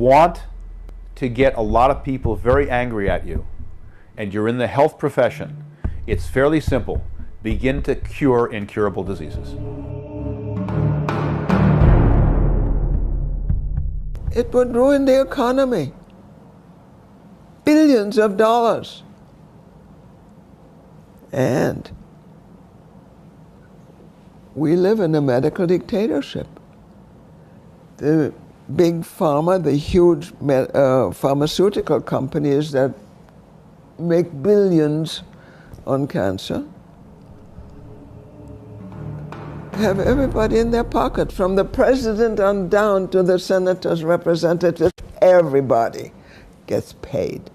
want to get a lot of people very angry at you, and you're in the health profession, it's fairly simple. Begin to cure incurable diseases. It would ruin the economy. Billions of dollars. And we live in a medical dictatorship. The big pharma, the huge pharmaceutical companies that make billions on cancer, have everybody in their pocket, from the president on down to the senators, representatives, everybody gets paid.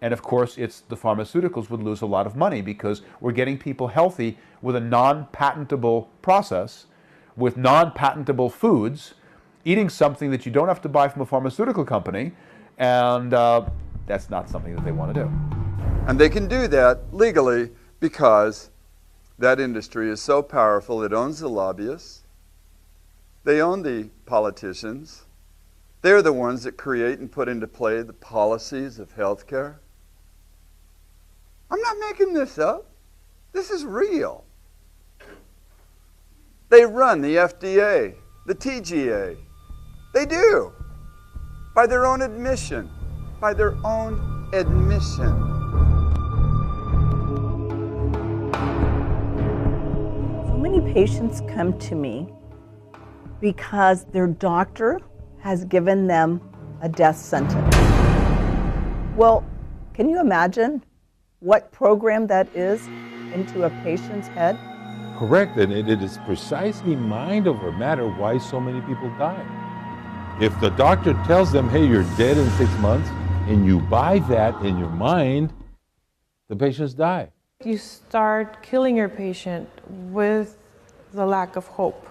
And of course, it's the pharmaceuticals would lose a lot of money because we're getting people healthy with a non-patentable process, with non-patentable foods, eating something that you don't have to buy from a pharmaceutical company, and that's not something that they want to do. And they can do that legally because that industry is so powerful. It owns the lobbyists. They own the politicians. They're the ones that create and put into play the policies of healthcare. I'm not making this up. This is real. They run the FDA, the TGA. They do. By their own admission. By their own admission. Many patients come to me because their doctor has given them a death sentence. Well, can you imagine what program that is into a patient's head? Correct, and it is precisely mind over matter why so many people die. If the doctor tells them, hey, you're dead in 6 months, and you buy that in your mind, the patients die. You start killing your patient with the lack of hope.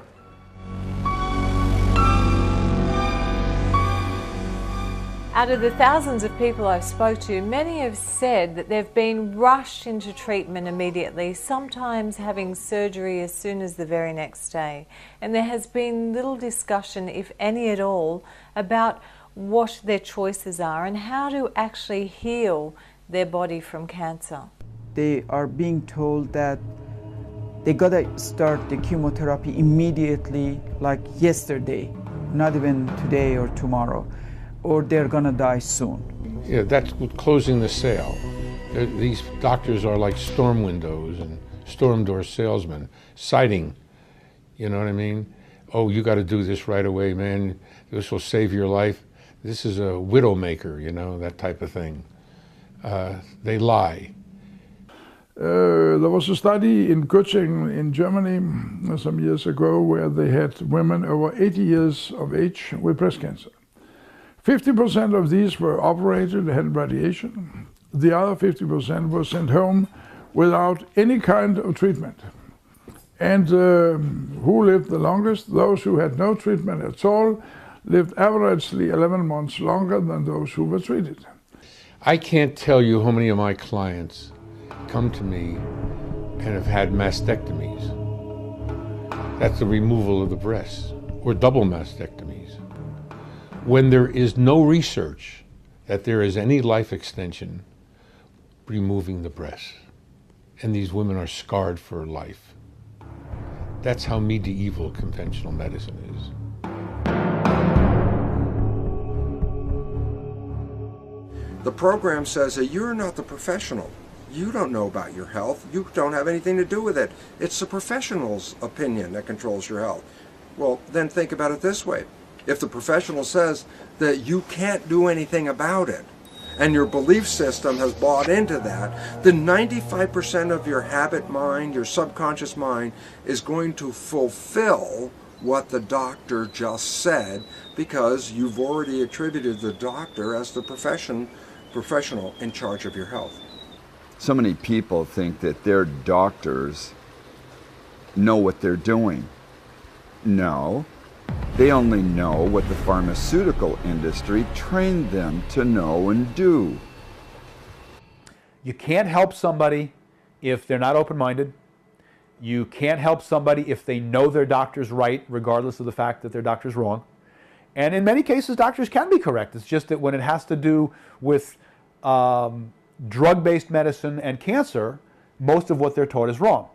Out of the thousands of people I've spoke to, many have said that they've been rushed into treatment immediately, sometimes having surgery as soon as the very next day. And there has been little discussion, if any at all, about what their choices are and how to actually heal their body from cancer. They are being told that they gotta start the chemotherapy immediately, like yesterday, not even today or tomorrow, or they're gonna die soon. Yeah, that's closing the sale. These doctors are like storm windows and storm door salesmen, citing, you know what I mean? Oh, you gotta do this right away, man. This will save your life. This is a widow maker, you know, that type of thing. They lie. There was a study in Göttingen in Germany some years ago where they had women over 80 years of age with breast cancer. 50% of these were operated, had radiation. The other 50% were sent home without any kind of treatment. And who lived the longest? Those who had no treatment at all lived averagely 11 months longer than those who were treated. I can't tell you how many of my clients come to me and have had mastectomies. That's the removal of the breasts, or double mastectomies. When there is no research that there is any life extension removing the breasts, and these women are scarred for life. That's how medieval conventional medicine is. The program says that you're not the professional. You don't know about your health. You don't have anything to do with it. It's the professional's opinion that controls your health. Well, then think about it this way. If the professional says that you can't do anything about it, and your belief system has bought into that, then 95% of your habit mind, your subconscious mind, is going to fulfill what the doctor just said, because you've already attributed the doctor as the professional in charge of your health. So many people think that their doctors know what they're doing. No, they only know what the pharmaceutical industry trained them to know and do. You can't help somebody if they're not open-minded. You can't help somebody if they know their doctor's right, regardless of the fact that their doctor's wrong. And in many cases, doctors can be correct. It's just that when it has to do with drug-based medicine and cancer, most of what they're taught is wrong.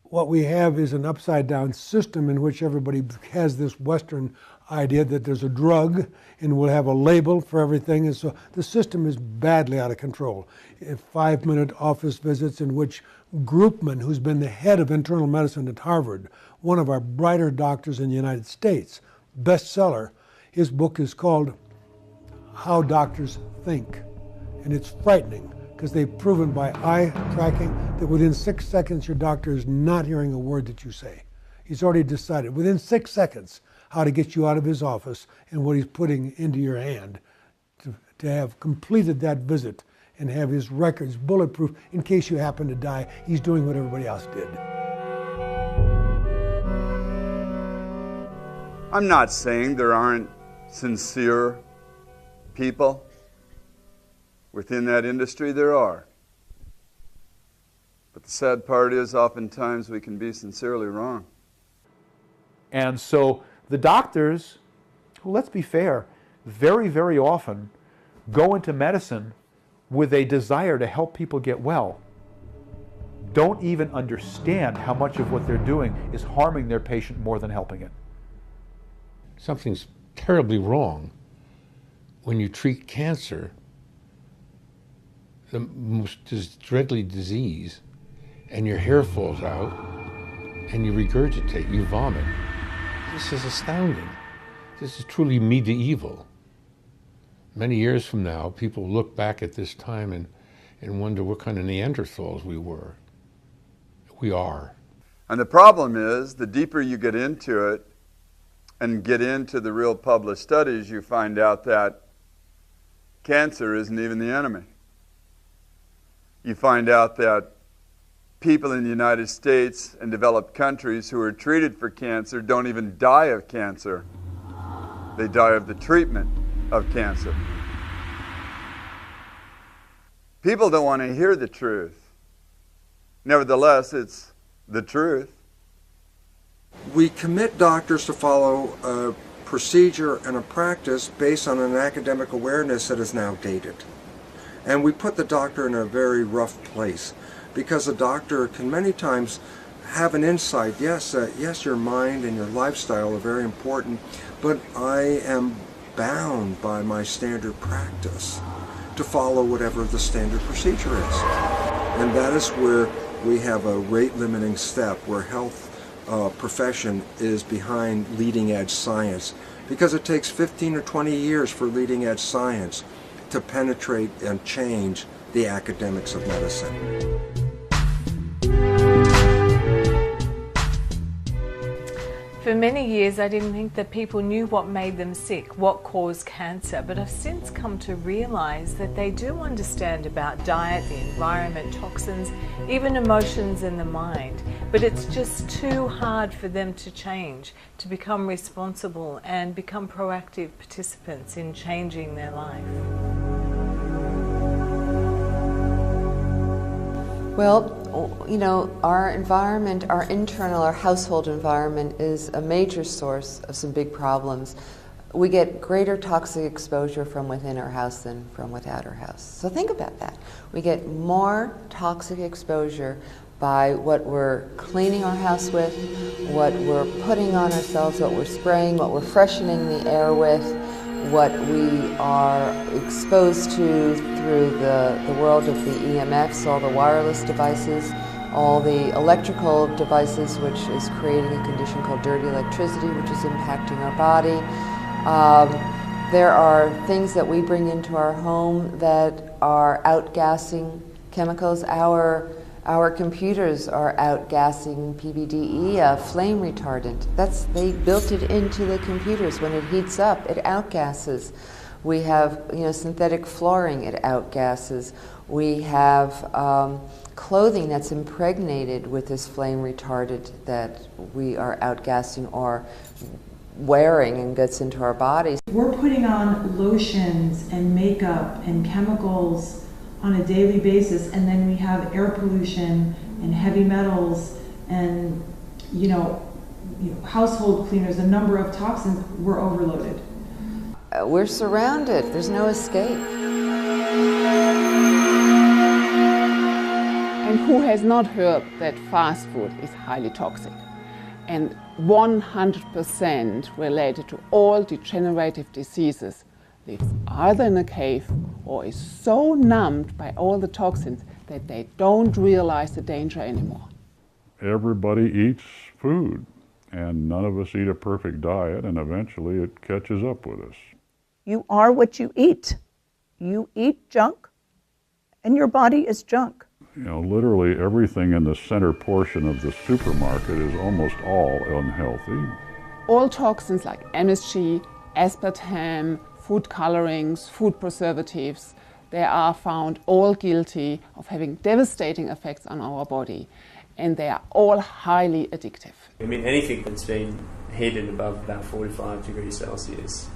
What we have is an upside-down system in which everybody has this Western idea that there's a drug and we'll have a label for everything. And so the system is badly out of control. 5-minute office visits in which Groupman, who's been the head of internal medicine at Harvard, one of our brighter doctors in the United States, bestseller, his book is called How Doctors Think. And it's frightening because they've proven by eye tracking that within 6 seconds your doctor is not hearing a word that you say. He's already decided within 6 seconds how to get you out of his office and what he's putting into your hand to have completed that visit and have his records bulletproof in case you happen to die. He's doing what everybody else did. I'm not saying there aren't sincere people within that industry. There are. But the sad part is oftentimes we can be sincerely wrong. And so the doctors, who, let's be fair, very, very often go into medicine with a desire to help people get well, don't even understand how much of what they're doing is harming their patient more than helping it. Something's terribly wrong when you treat cancer, the most deadly disease, and your hair falls out and you regurgitate, you vomit. This is astounding. This is truly medieval. Many years from now, people look back at this time and wonder what kind of Neanderthals we were. We are. And the problem is, the deeper you get into it and get into the real published studies, you find out that cancer isn't even the enemy. You find out that people in the United States and developed countries who are treated for cancer don't even die of cancer. They die of the treatment of cancer. People don't want to hear the truth. Nevertheless, it's the truth. We commit doctors to follow a procedure and a practice based on an academic awareness that is now dated. And we put the doctor in a very rough place because a doctor can many times have an insight. Yes, your mind and your lifestyle are very important, but I am bound by my standard practice to follow whatever the standard procedure is. And that is where we have a rate-limiting step, where health profession is behind leading-edge science, because it takes 15 or 20 years for leading-edge science to penetrate and change the academics of medicine. For many years, I didn't think that people knew what made them sick, what caused cancer, but I've since come to realize that they do understand about diet, the environment, toxins, even emotions in the mind. But it's just too hard for them to change, to become responsible and become proactive participants in changing their life. Well, you know, our environment, our internal, our household environment is a major source of some big problems. We get greater toxic exposure from within our house than from without our house. So think about that. We get more toxic exposure by what we're cleaning our house with, what we're putting on ourselves, what we're spraying, what we're freshening the air with, what we are exposed to through the world of the EMFs, all the wireless devices, all the electrical devices, which is creating a condition called dirty electricity, which is impacting our body. There are things that we bring into our home that are outgassing chemicals. Our computers are outgassing PBDE, a flame retardant. They built it into the computers. When it heats up, it outgasses. We have, synthetic flooring, it outgasses. We have clothing that's impregnated with this flame retardant that we are outgassing or wearing and gets into our bodies. We're putting on lotions and makeup and chemicals on a daily basis, and then we have air pollution and heavy metals and household cleaners, a number of toxins. We're overloaded. We're surrounded. There's no escape. And who has not heard that fast food is highly toxic and 100% related to all degenerative diseases, lives either in a cave or is so numbed by all the toxins that they don't realize the danger anymore. Everybody eats food, and none of us eat a perfect diet, and eventually it catches up with us. You are what you eat. You eat junk, and your body is junk. You know, literally everything in the center portion of the supermarket is almost all unhealthy. All toxins like MSG, aspartame, food colorings, food preservatives, they are found all guilty of having devastating effects on our body, and they are all highly addictive. I mean, anything that's been heated above about 45 degrees Celsius,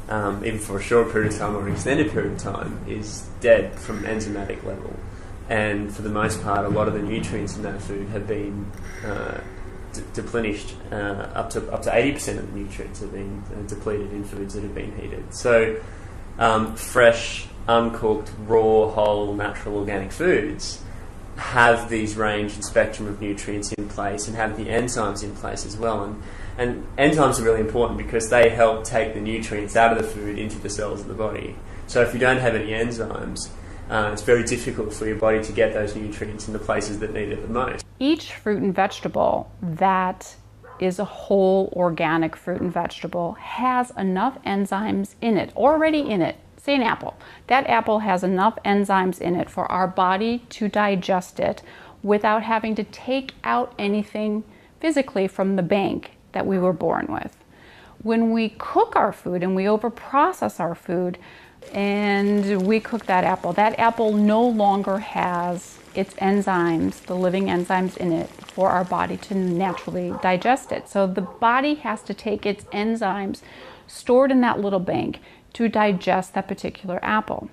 even for a short period of time or an extended period of time, is dead from an enzymatic level. And for the most part, a lot of the nutrients in that food have been depleted. Up to 80% of the nutrients have been depleted in foods that have been heated. So fresh, uncooked, raw, whole, natural, organic foods have these range and spectrum of nutrients in place and have the enzymes in place as well. And enzymes are really important because they help take the nutrients out of the food into the cells of the body. So if you don't have any enzymes, it's very difficult for your body to get those nutrients in the places that need it the most. Each fruit and vegetable that is a whole organic fruit and vegetable has enough enzymes in it, already in it. Say an apple. That apple has enough enzymes in it for our body to digest it without having to take out anything physically from the bank that we were born with. When we cook our food and we overprocess our food, and we cook that apple no longer has its enzymes, the living enzymes in it, for our body to naturally digest it. So the body has to take its enzymes stored in that little bank to digest that particular apple.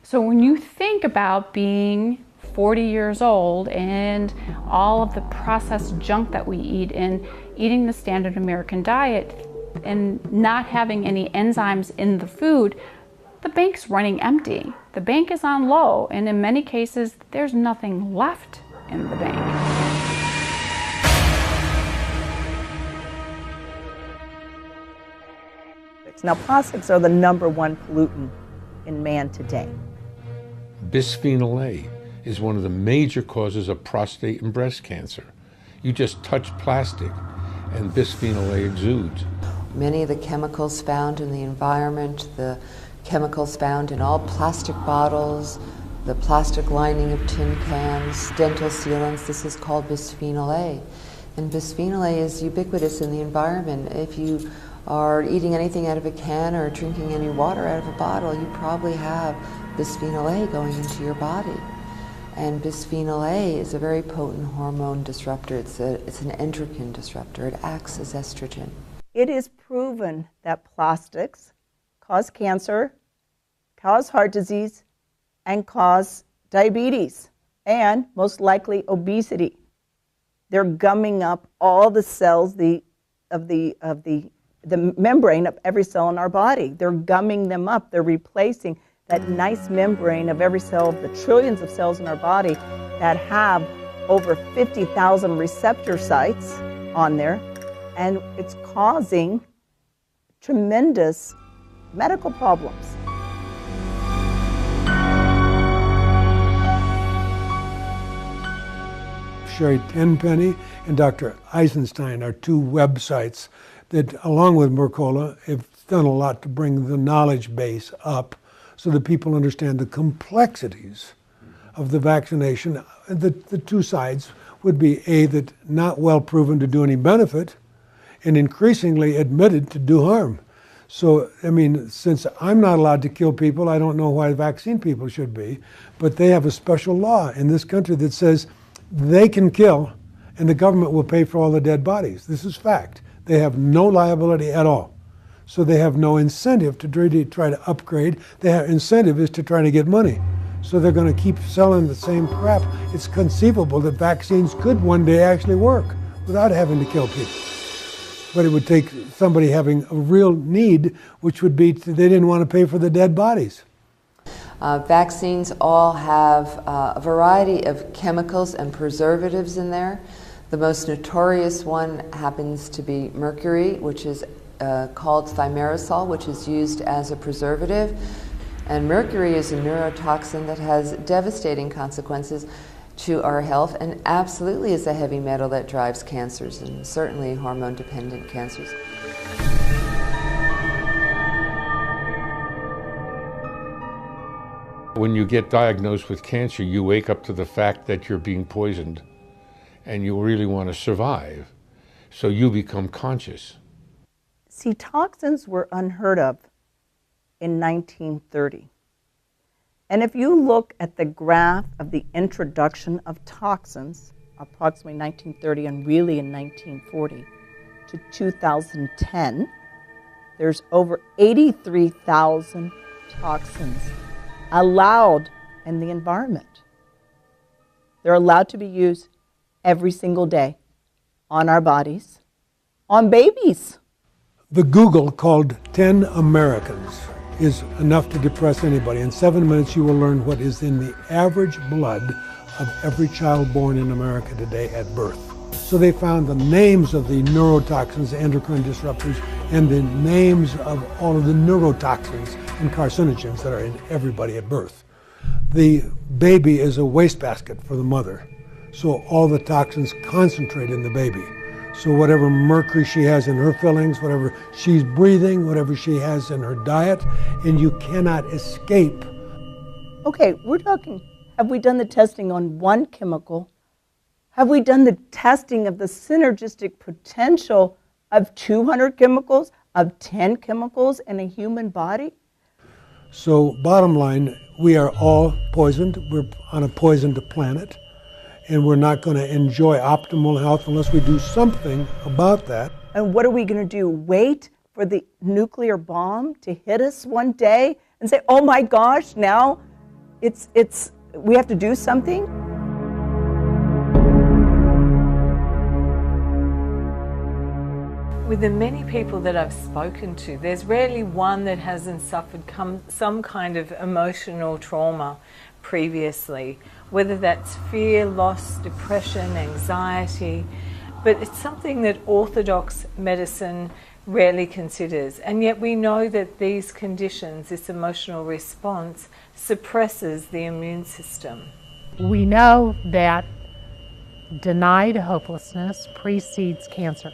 So when you think about being 40 years old and all of the processed junk that we eat and eating the standard American diet and not having any enzymes in the food, the bank's running empty. The bank is on low, and in many cases, there's nothing left in the bank. Now, plastics are the #1 pollutant in man today. Bisphenol A is one of the major causes of prostate and breast cancer. You just touch plastic, and bisphenol A exudes. Many of the chemicals found in the environment, the chemicals found in all plastic bottles, the plastic lining of tin cans, dental sealants, this is called bisphenol A. And bisphenol A is ubiquitous in the environment. If you are eating anything out of a can or drinking any water out of a bottle, you probably have bisphenol A going into your body. And bisphenol A is a very potent hormone disruptor. It's an endocrine disruptor. It acts as estrogen. It is proven that plastics cause cancer, cause heart disease, and cause diabetes, and most likely obesity. They're gumming up all the cells of the membrane of every cell in our body. They're gumming them up. They're replacing that nice membrane of every cell of the trillions of cells in our body that have over 50,000 receptor sites on there, and it's causing tremendous medical problems. Sherry Tenpenny and Dr. Eisenstein are two websites that, along with Mercola, have done a lot to bring the knowledge base up so that people understand the complexities of the vaccination. The two sides would be A, that not well proven to do any benefit, and increasingly admitted to do harm. So, I mean, since I'm not allowed to kill people, I don't know why vaccine people should be, but they have a special law in this country that says they can kill and the government will pay for all the dead bodies. This is fact. They have no liability at all. So they have no incentive to try to upgrade. Their incentive is to try to get money. So they're going to keep selling the same crap. It's conceivable that vaccines could one day actually work without having to kill people. but it would take somebody having a real need, which would be they didn't want to pay for the dead bodies. Vaccines all have a variety of chemicals and preservatives in there. The most notorious one happens to be mercury, which is called thimerosal, which is used as a preservative. And mercury is a neurotoxin that has devastating consequences to our health and absolutely is a heavy metal that drives cancers, and certainly hormone-dependent cancers. When you get diagnosed with cancer, you wake up to the fact that you're being poisoned and you really want to survive, so you become conscious. See, toxins were unheard of in 1930. And if you look at the graph of the introduction of toxins, approximately 1930 and really in 1940 to 2010, there's over 83,000 toxins allowed in the environment. They're allowed to be used every single day on our bodies, on babies. The Google called 10 Americans is enough to depress anybody. In 7 minutes, you will learn what is in the average blood of every child born in America today at birth. So they found the names of the neurotoxins, endocrine disruptors, and the names of all of the neurotoxins and carcinogens that are in everybody at birth. The baby is a wastebasket for the mother. So all the toxins concentrate in the baby. So whatever mercury she has in her fillings, whatever she's breathing, whatever she has in her diet, and you cannot escape. Okay, we're talking, have we done the testing on one chemical? Have we done the testing of the synergistic potential of 200 chemicals, of 10 chemicals in a human body? So bottom line, we are all poisoned. We're on a poisoned planet. And we're not going to enjoy optimal health unless we do something about that. And what are we going to do? Wait for the nuclear bomb to hit us one day and say, oh my gosh, now we have to do something? With the many people that I've spoken to, there's rarely one that hasn't suffered some kind of emotional trauma previously, whether that's fear, loss, depression, anxiety, but it's something that orthodox medicine rarely considers. And yet we know that these conditions, this emotional response, suppresses the immune system. We know that denied hopelessness precedes cancer.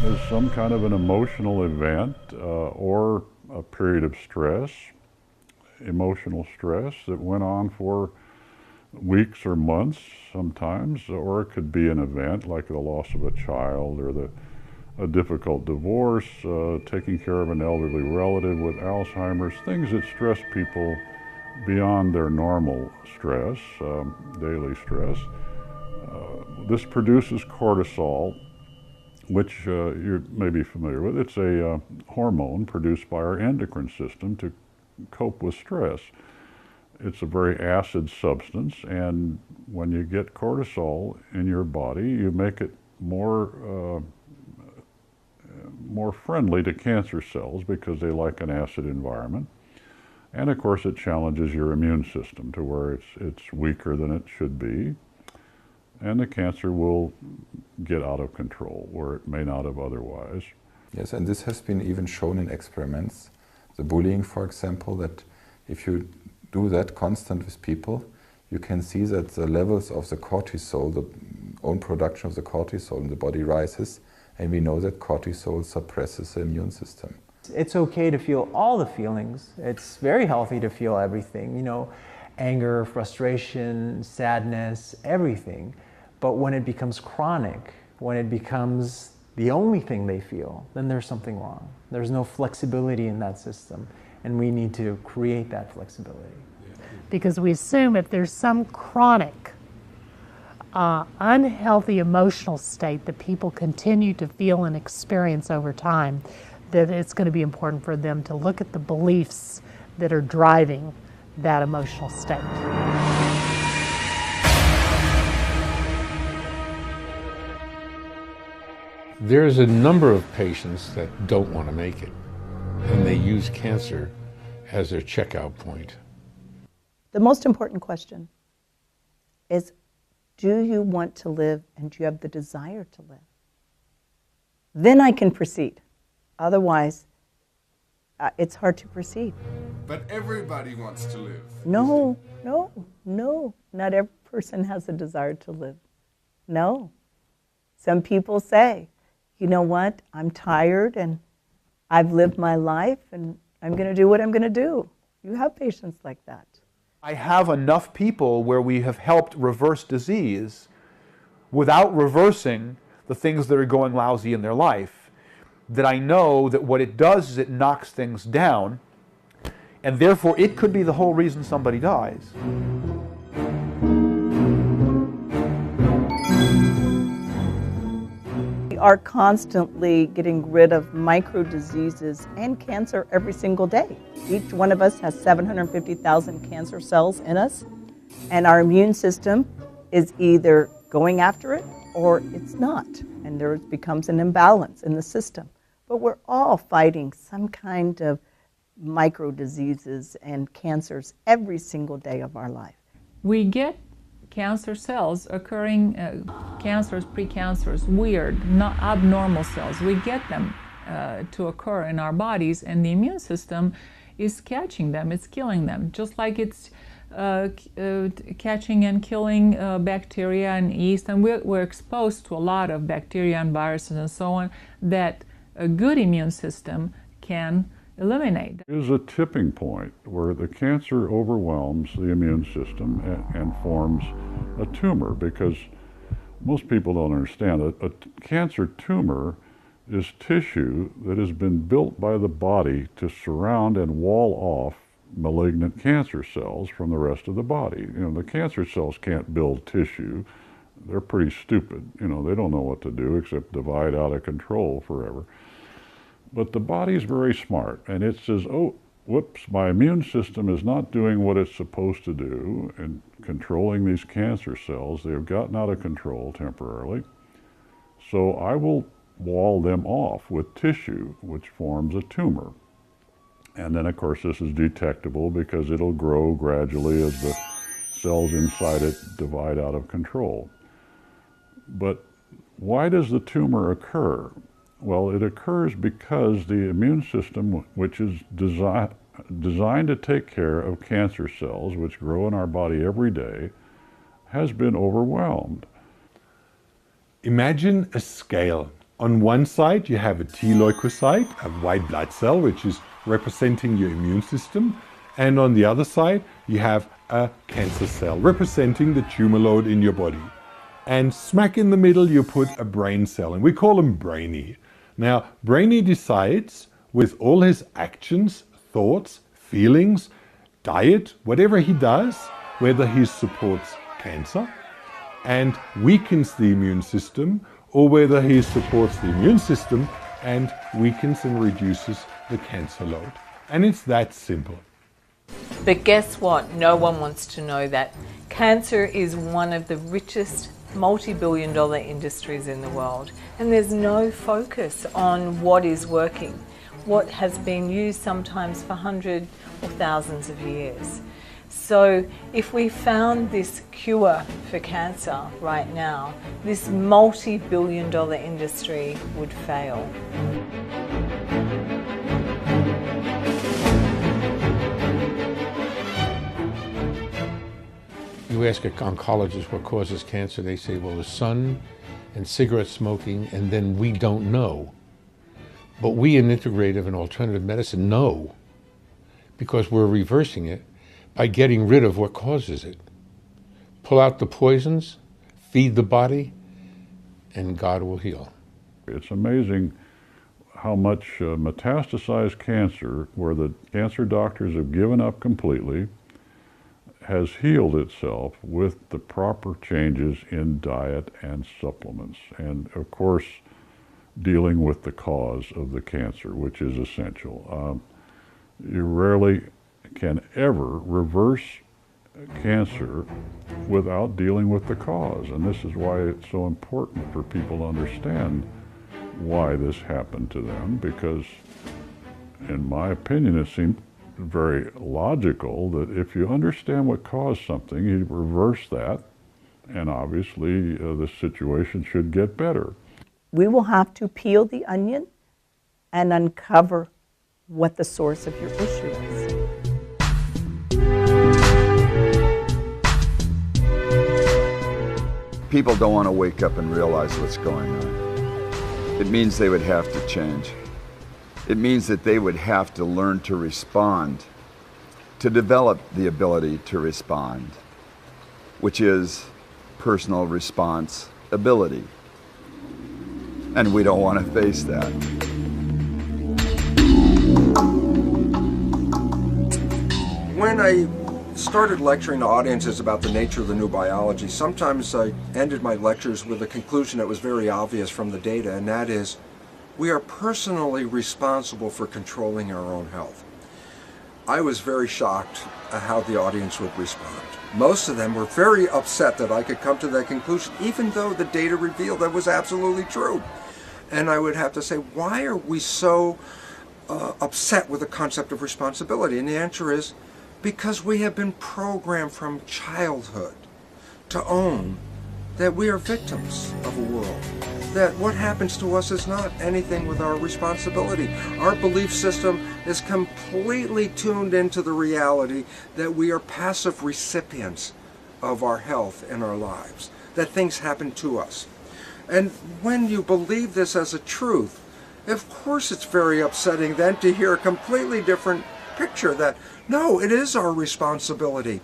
There's some kind of an emotional event or a period of stress, emotional stress that went on for weeks or months sometimes, or it could be an event like the loss of a child or a difficult divorce, taking care of an elderly relative with Alzheimer's, things that stress people beyond their normal stress, daily stress. This produces cortisol, which you may be familiar with. It's a hormone produced by our endocrine system to cope with stress. It's a very acid substance, and when you get cortisol in your body, you make it more friendly to cancer cells because they like an acid environment. And of course, it challenges your immune system to where it's weaker than it should be, and the cancer will get out of control where it may not have otherwise. Yes, and this has been even shown in experiments. The bullying, for example, that if you do that constant with people, you can see that the levels of the cortisol, the own production of the cortisol in the body rises, and we know that cortisol suppresses the immune system. It's okay to feel all the feelings. It's very healthy to feel everything, you know, anger, frustration, sadness, everything. But when it becomes chronic, when it becomes the only thing they feel, then there's something wrong. There's no flexibility in that system, and we need to create that flexibility. Because we assume if there's some chronic, unhealthy emotional state that people continue to feel and experience over time, that it's going to be important for them to look at the beliefs that are driving that emotional state. There's a number of patients that don't want to make it, and they use cancer as their checkout point. The most important question is, do you want to live and do you have the desire to live? Then I can proceed. Otherwise, it's hard to proceed. But everybody wants to live. No. Not every person has a desire to live. No. Some people say, you know what, I'm tired and I've lived my life and I'm going to do what I'm going to do. You have patients like that. I have enough people where we have helped reverse disease without reversing the things that are going lousy in their life, that I know that what it does is it knocks things down, and therefore it could be the whole reason somebody dies. We are constantly getting rid of micro diseases and cancer every single day. Each one of us has 750,000 cancer cells in us, and our immune system is either going after it or it's not, and there becomes an imbalance in the system. But we're all fighting some kind of micro diseases and cancers every single day of our life. We get cancer cells occurring, cancers, precancers, weird, not abnormal cells. We get them to occur in our bodies, and the immune system is catching them, it's killing them, just like it's catching and killing bacteria and yeast. And we're exposed to a lot of bacteria and viruses and so on that a good immune system can eliminate. There's a tipping point where the cancer overwhelms the immune system and forms a tumor, because most people don't understand it. A cancer tumor is tissue that has been built by the body to surround and wall off malignant cancer cells from the rest of the body. You know, the cancer cells can't build tissue. They're pretty stupid. You know, they don't know what to do except divide out of control forever. But the body's very smart, and it says, oh, whoops, my immune system is not doing what it's supposed to do and controlling these cancer cells. They've gotten out of control temporarily. So I will wall them off with tissue, which forms a tumor. And then, of course, this is detectable because it'll grow gradually as the cells inside it divide out of control. But why does the tumor occur? Well, it occurs because the immune system, which is designed to take care of cancer cells, which grow in our body every day, has been overwhelmed. Imagine a scale. On one side, you have a T leukocyte, a white blood cell, which is representing your immune system. And on the other side, you have a cancer cell, representing the tumor load in your body. And smack in the middle, you put a brain cell, and we call him Brainy. Now, Brainy decides with all his actions, thoughts, feelings, diet, whatever he does, whether he supports cancer and weakens the immune system, or whether he supports the immune system and weakens and reduces the cancer load. And it's that simple. But guess what? No one wants to know that. Cancer is one of the richest multi-billion-dollar industries in the world, and there's no focus on what is working, what has been used sometimes for hundreds or thousands of years. So if we found this cure for cancer right now, this multi-billion-dollar industry would fail. You ask an oncologist what causes cancer, they say, well, the sun and cigarette smoking, and then we don't know. But we in integrative and alternative medicine know, because we're reversing it by getting rid of what causes it. Pull out the poisons, feed the body, and God will heal. It's amazing how much metastasized cancer, where the cancer doctors have given up completely, has healed itself with the proper changes in diet and supplements. And of course, dealing with the cause of the cancer, which is essential. You rarely can ever reverse cancer without dealing with the cause. And this is why it's so important for people to understand why this happened to them, because in my opinion it seemed very logical that if you understand what caused something, you reverse that, and obviously the situation should get better. We will have to peel the onion and uncover what the source of your issue is. People don't want to wake up and realize what's going on. It means they would have to change. It means that they would have to learn to respond, to develop the ability to respond, which is personal responsibility. And we don't want to face that. When I started lecturing to audiences about the nature of the new biology, sometimes I ended my lectures with a conclusion that was very obvious from the data, and that is, we are personally responsible for controlling our own health. I was very shocked at how the audience would respond. Most of them were very upset that I could come to that conclusion, even though the data revealed that was absolutely true. And I would have to say, why are we so upset with the concept of responsibility? And the answer is, because we have been programmed from childhood to own that we are victims of a world, that what happens to us is not anything with our responsibility. Our belief system is completely tuned into the reality that we are passive recipients of our health and our lives, that things happen to us. And when you believe this as a truth, of course it's very upsetting then to hear a completely different picture that, no, it is our responsibility.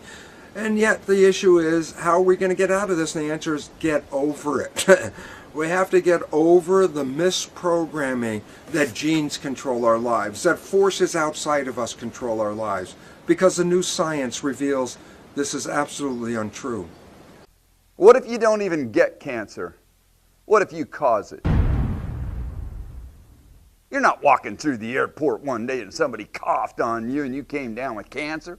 And yet the issue is, how are we going to get out of this? And the answer is, get over it. We have to get over the misprogramming that genes control our lives, that forces outside of us control our lives, because the new science reveals this is absolutely untrue. What if you don't even get cancer? What if you cause it? You're not walking through the airport one day and somebody coughed on you and you came down with cancer.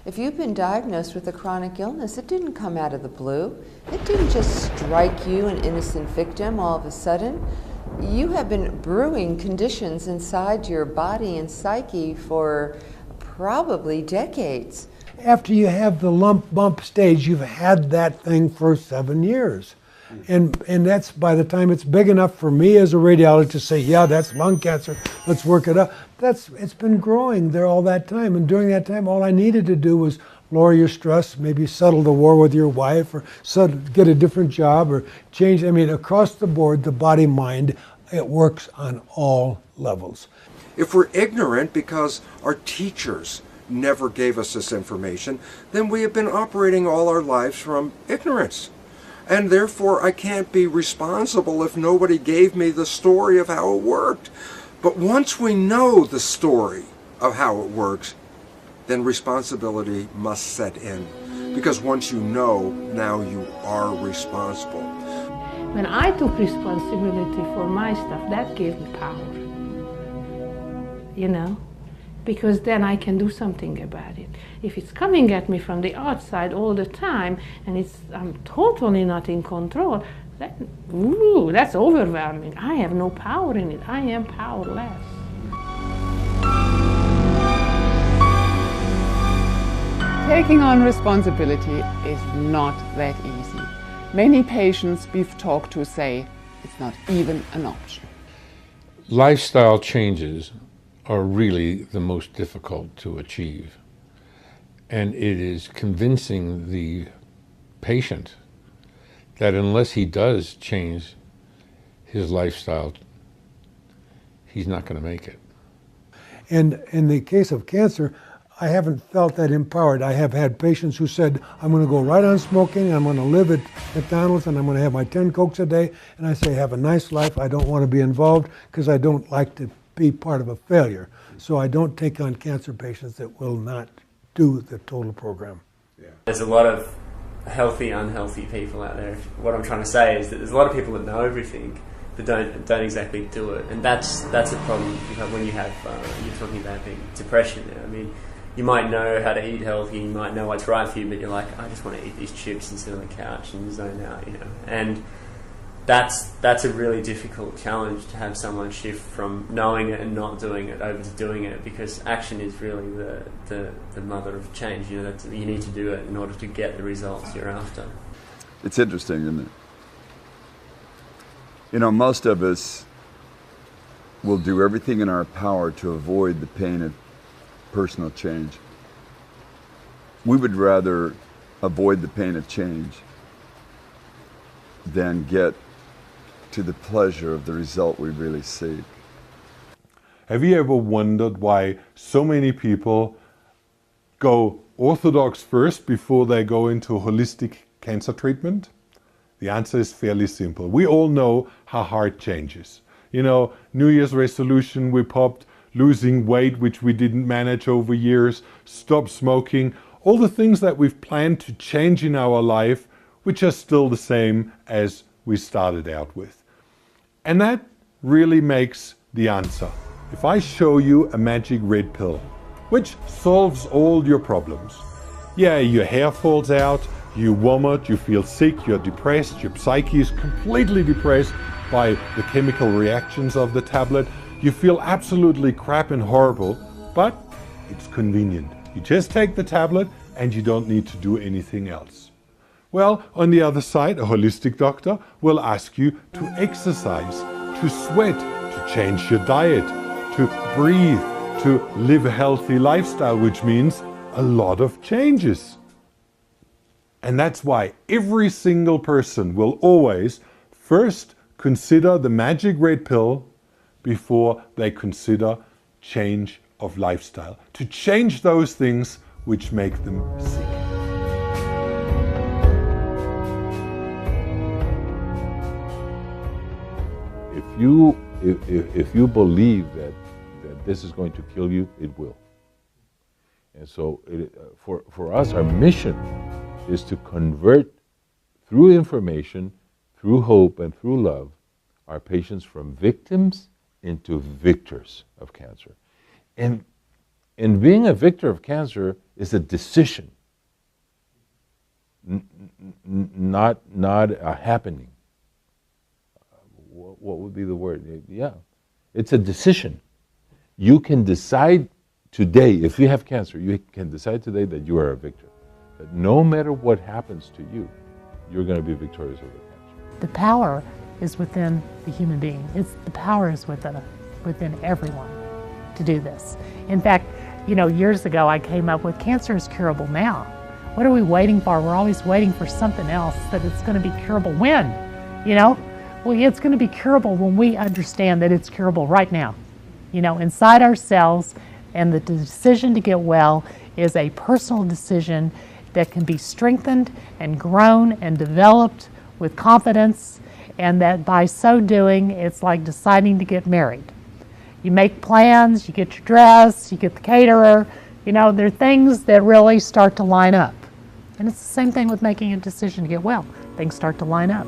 If you've been diagnosed with a chronic illness, it didn't come out of the blue. It didn't just strike you, an innocent victim, all of a sudden. You have been brewing conditions inside your body and psyche for probably decades. After you have the lump bump stage, you've had that thing for 7 years. And that's by the time it's big enough for me as a radiologist to say, yeah, that's lung cancer, let's work it up. It's been growing there all that time. And during that time, all I needed to do was lower your stress, maybe settle the war with your wife, or get a different job, or change. I mean, across the board, the body-mind, it works on all levels. If we're ignorant because our teachers never gave us this information, then we have been operating all our lives from ignorance. And therefore, I can't be responsible if nobody gave me the story of how it worked. But once we know the story of how it works, then responsibility must set in. Because once you know, now you are responsible. When I took responsibility for my stuff, that gave me power. You know? Because then I can do something about it. If it's coming at me from the outside all the time and I'm totally not in control, that's overwhelming. I have no power in it. I am powerless. Taking on responsibility is not that easy. Many patients we've talked to say it's not even an option. Lifestyle changes are really the most difficult to achieve. And it is convincing the patient that unless he does change his lifestyle, he's not going to make it. And in the case of cancer, I haven't felt that empowered. I have had patients who said, I'm going to go right on smoking, I'm going to live at McDonald's, and I'm going to have my 10 Cokes a day. And I say, have a nice life. I don't want to be involved because I don't like to be part of a failure. So I don't take on cancer patients that will not do the total program. Yeah. There's a lot of healthy, unhealthy people out there. What I'm trying to say is that there's a lot of people that know everything but don't exactly do it, and that's a problem when you have you're talking about depression. I mean, you might know how to eat healthy, you might know what's right for you, but you're like, I just want to eat these chips and sit on the couch and zone out, you know. And that's a really difficult challenge, to have someone shift from knowing it and not doing it over to doing it, because action is really the mother of change. You know, you need to do it in order to get the results you're after. It's interesting, isn't it? You know, most of us will do everything in our power to avoid the pain of personal change. We would rather avoid the pain of change than get to the pleasure of the result we really seek. Have you ever wondered why so many people go orthodox first before they go into holistic cancer treatment? The answer is fairly simple. We all know how hard change is. You know, New Year's resolution we popped, losing weight which we didn't manage over years, stop smoking, all the things that we've planned to change in our life, which are still the same as we started out with. And that really makes the answer. If I show you a magic red pill, which solves all your problems. Yeah, your hair falls out, you vomit, you feel sick, you're depressed, your psyche is completely depressed by the chemical reactions of the tablet. You feel absolutely crap and horrible, but it's convenient. You just take the tablet and you don't need to do anything else. Well, on the other side, a holistic doctor will ask you to exercise, to sweat, to change your diet, to breathe, to live a healthy lifestyle, which means a lot of changes. And that's why every single person will always first consider the magic red pill before they consider change of lifestyle, to change those things which make them sick. If you believe that this is going to kill you, it will. And so for us, our mission is to convert, through information, through hope, and through love, our patients from victims into victors of cancer. And being a victor of cancer is a decision, not a happening. What would be the word? Yeah, it's a decision. You can decide today, if you have cancer, you can decide today that you are a victor. That no matter what happens to you, you're going to be victorious over cancer. The power is within the human being. The power is within everyone to do this. In fact, you know, years ago I came up with cancer is curable now. What are we waiting for? We're always waiting for something else that it's going to be curable when, you know? Well, it's going to be curable when we understand that it's curable right now, you know, inside ourselves, and the decision to get well is a personal decision that can be strengthened and grown and developed with confidence, and that by so doing, it's like deciding to get married. You make plans, you get your dress, you get the caterer, you know, there are things that really start to line up. And it's the same thing with making a decision to get well. Things start to line up.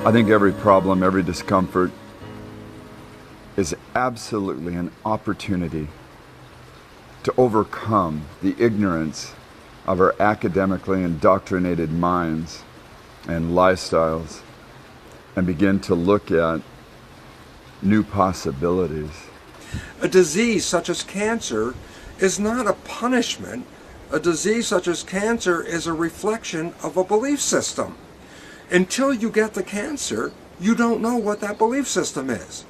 I think every problem, every discomfort is absolutely an opportunity to overcome the ignorance of our academically indoctrinated minds and lifestyles and begin to look at new possibilities. A disease such as cancer is not a punishment. A disease such as cancer is a reflection of a belief system. Until you get the cancer, you don't know what that belief system is.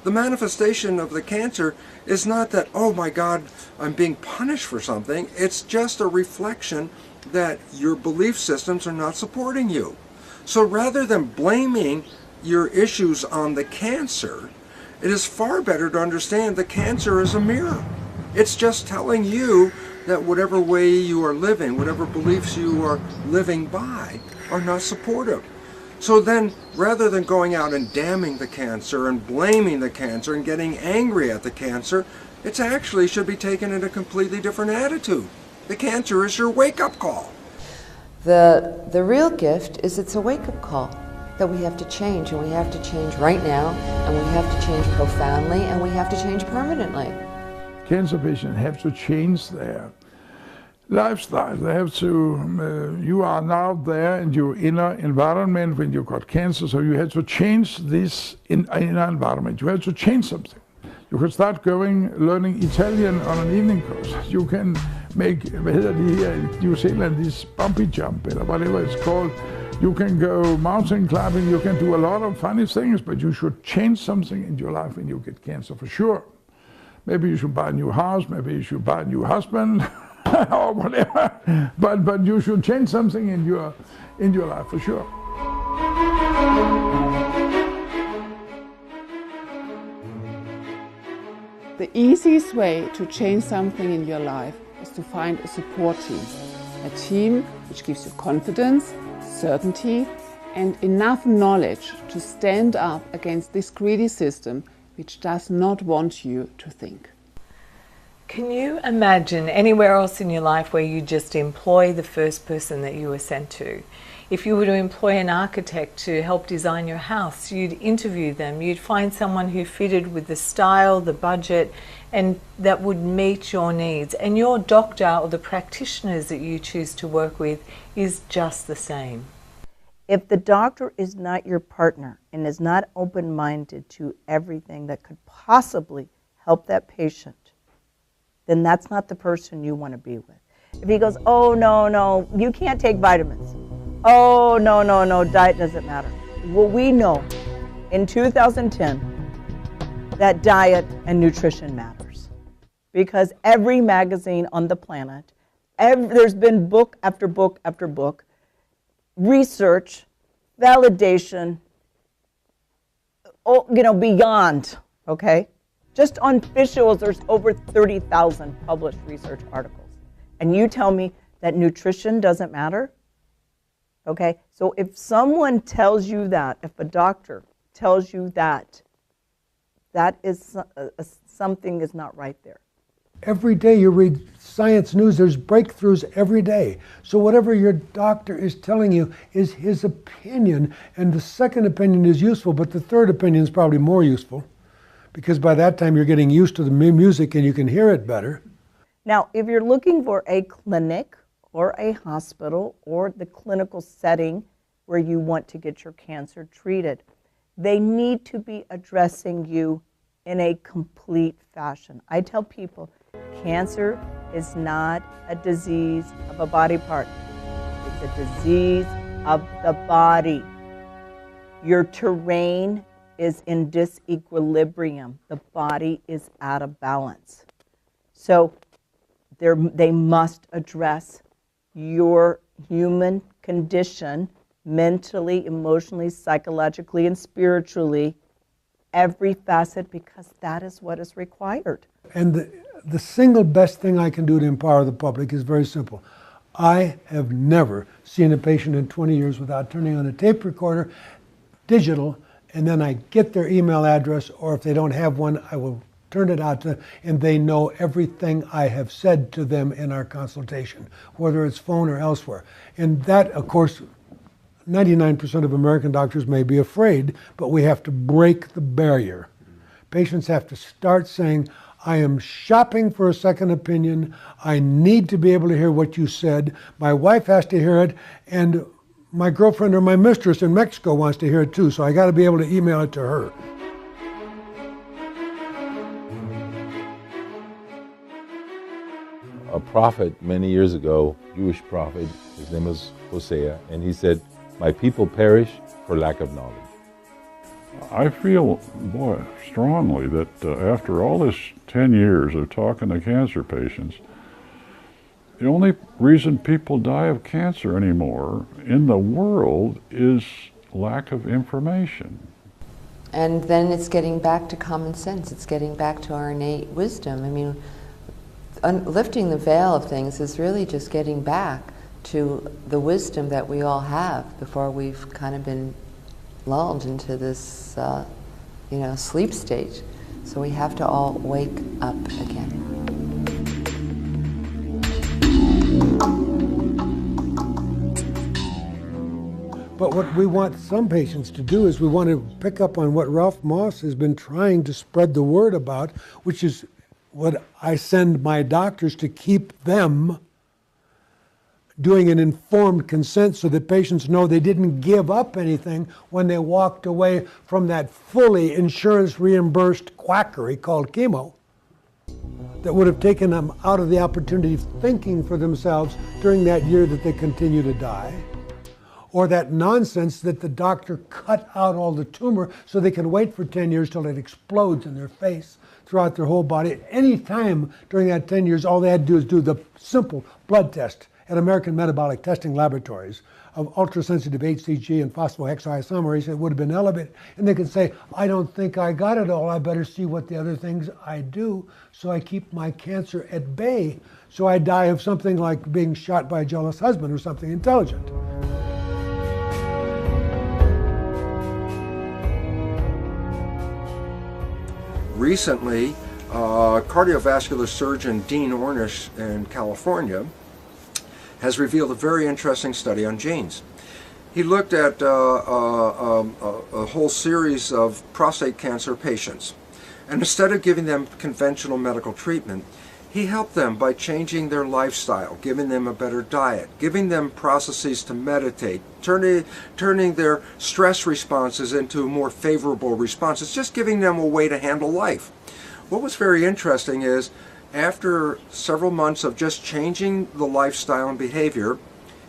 The manifestation of the cancer is not that, oh my God, I'm being punished for something. It's just a reflection that your belief systems are not supporting you. So rather than blaming your issues on the cancer, it is far better to understand the cancer is a mirror. It's just telling you that whatever way you are living, whatever beliefs you are living by, are not supportive. So then, rather than going out and damning the cancer and blaming the cancer and getting angry at the cancer, it actually should be taken in a completely different attitude. The cancer is your wake-up call. The real gift is it's a wake-up call that we have to change, and we have to change right now, and we have to change profoundly, and we have to change permanently. Cancer patients have to change their lifestyle. They have to, you are now there in your inner environment when you got cancer, so you have to change this inner environment. You have to change something. You can start learning Italian on an evening course. You can make, hvad hedder de her i New Zealand, this bumpy jump, or whatever it's called. You can go mountain climbing, you can do a lot of funny things, but you should change something in your life when you get cancer, for sure. Maybe you should buy a new house, maybe you should buy a new husband, or whatever. But you should change something in your life, for sure. The easiest way to change something in your life is to find a support team. A team which gives you confidence, certainty, and enough knowledge to stand up against this greedy system which does not want you to think. Can you imagine anywhere else in your life where you just employ the first person that you were sent to? If you were to employ an architect to help design your house, you'd interview them, you'd find someone who fitted with the style, the budget, and that would meet your needs. And your doctor or the practitioners that you choose to work with is just the same. If the doctor is not your partner and is not open-minded to everything that could possibly help that patient, then that's not the person you want to be with. If he goes, oh, no, you can't take vitamins. Oh, no, diet doesn't matter. Well, we know in 2010 that diet and nutrition matters because every magazine on the planet, there's been book after book after book, research, validation, beyond, okay? Just on fish oils, there's over 30,000 published research articles. And you tell me that nutrition doesn't matter? Okay, so if someone tells you that, if a doctor tells you that, that is something is not right there. Every day you read science news, there's breakthroughs every day. So whatever your doctor is telling you is his opinion, and the second opinion is useful, but the third opinion is probably more useful because by that time you're getting used to the music and you can hear it better. Now, if you're looking for a clinic or a hospital or the clinical setting where you want to get your cancer treated, they need to be addressing you in a complete fashion. I tell people, cancer is not a disease of a body part. It's a disease of the body. Your terrain is in disequilibrium. The body is out of balance. So they must address your human condition mentally, emotionally, psychologically, and spiritually, every facet, because that is what is required. And the single best thing I can do to empower the public is very simple. I have never seen a patient in 20 years without turning on a tape recorder, digital, and then I get their email address, or if they don't have one, I will turn it out to them, and they know everything I have said to them in our consultation, whether it's phone or elsewhere. And that, of course, 99% of American doctors may be afraid, but we have to break the barrier. Patients have to start saying, I am shopping for a second opinion. I need to be able to hear what you said. My wife has to hear it, and my girlfriend or my mistress in Mexico wants to hear it too, so I got to be able to email it to her. A prophet many years ago, Jewish prophet, his name was Hosea, and he said, my people perish for lack of knowledge. I feel, strongly that after all this 10 years of talking to cancer patients, the only reason people die of cancer anymore in the world is lack of information. And then it's getting back to common sense. It's getting back to our innate wisdom. I mean, lifting the veil of things is really just getting back to the wisdom that we all have before we've kind of been lulled into this, sleep state. So we have to all wake up again. But what we want some patients to do is we want to pick up on what Ralph Moss has been trying to spread the word about, which is what I send my doctors to keep them doing an informed consent so that patients know they didn't give up anything when they walked away from that fully insurance reimbursed quackery called chemo that would have taken them out of the opportunity of thinking for themselves during that year that they continue to die. Or that nonsense that the doctor cut out all the tumor so they can wait for 10 years till it explodes in their face throughout their whole body. At any time during that 10 years, all they had to do is do the simple blood test at American Metabolic Testing Laboratories of ultrasensitive HCG and phosphohexoisomerase. It would have been elevated. And they could say, I don't think I got it all. I better see what the other things I do so I keep my cancer at bay. So I die of something like being shot by a jealous husband or something intelligent. Recently, cardiovascular surgeon Dean Ornish in California has revealed a very interesting study on genes. He looked at a whole series of prostate cancer patients, and instead of giving them conventional medical treatment, he helped them by changing their lifestyle, giving them a better diet, giving them processes to meditate, turning their stress responses into more favorable responses, just giving them a way to handle life. What was very interesting is, after several months of just changing the lifestyle and behavior,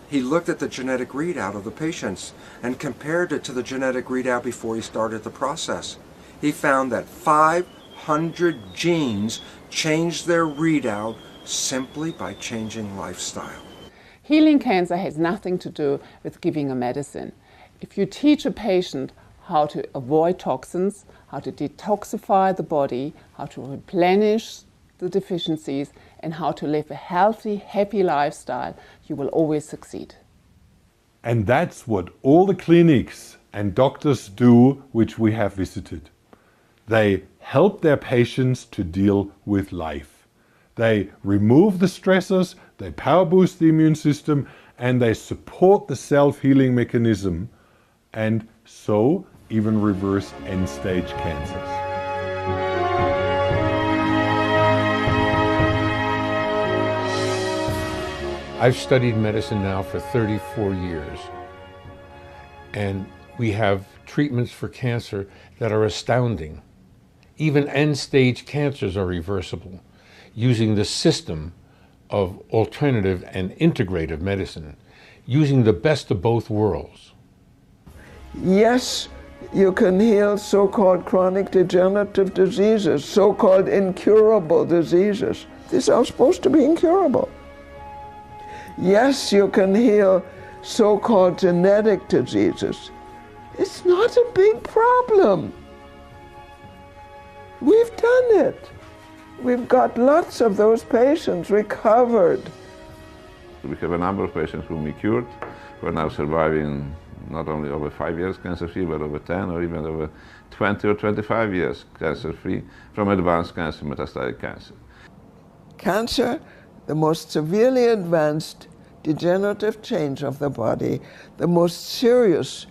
he looked at the genetic readout of the patients and compared it to the genetic readout before he started the process. He found that 500 genes changed their readout simply by changing lifestyle. Healing cancer has nothing to do with giving a medicine. If you teach a patient how to avoid toxins, how to detoxify the body, how to replenish the deficiencies, and how to live a healthy, happy lifestyle, you will always succeed. And that's what all the clinics and doctors do which we have visited. They help their patients to deal with life. They remove the stressors, they power boost the immune system, and they support the self-healing mechanism, and so even reverse end-stage cancers. I've studied medicine now for 34 years, and we have treatments for cancer that are astounding. Even end-stage cancers are reversible using the system of alternative and integrative medicine, using the best of both worlds. Yes, you can heal so-called chronic degenerative diseases, so-called incurable diseases. These are supposed to be incurable. Yes, you can heal so-called genetic diseases. It's not a big problem. We've done it. We've got lots of those patients recovered. We have a number of patients whom we cured, who are now surviving not only over 5 years cancer-free, but over 10 or even over 20 or 25 years cancer-free from advanced cancer, metastatic cancer. Cancer, the most severely advanced degenerative change of the body, the most serious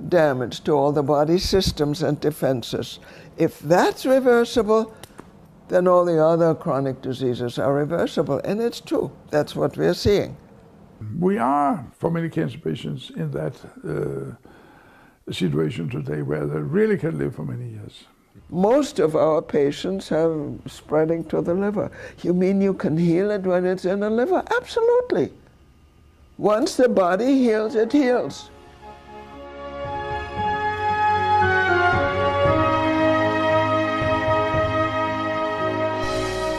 damage to all the body systems and defenses. If that's reversible, then all the other chronic diseases are reversible. And it's true. That's what we're seeing. We are, for many cancer patients, in that situation today where they really can live for many years. Most of our patients have spreading to the liver. You mean you can heal it when it's in the liver? Absolutely. Once the body heals, it heals.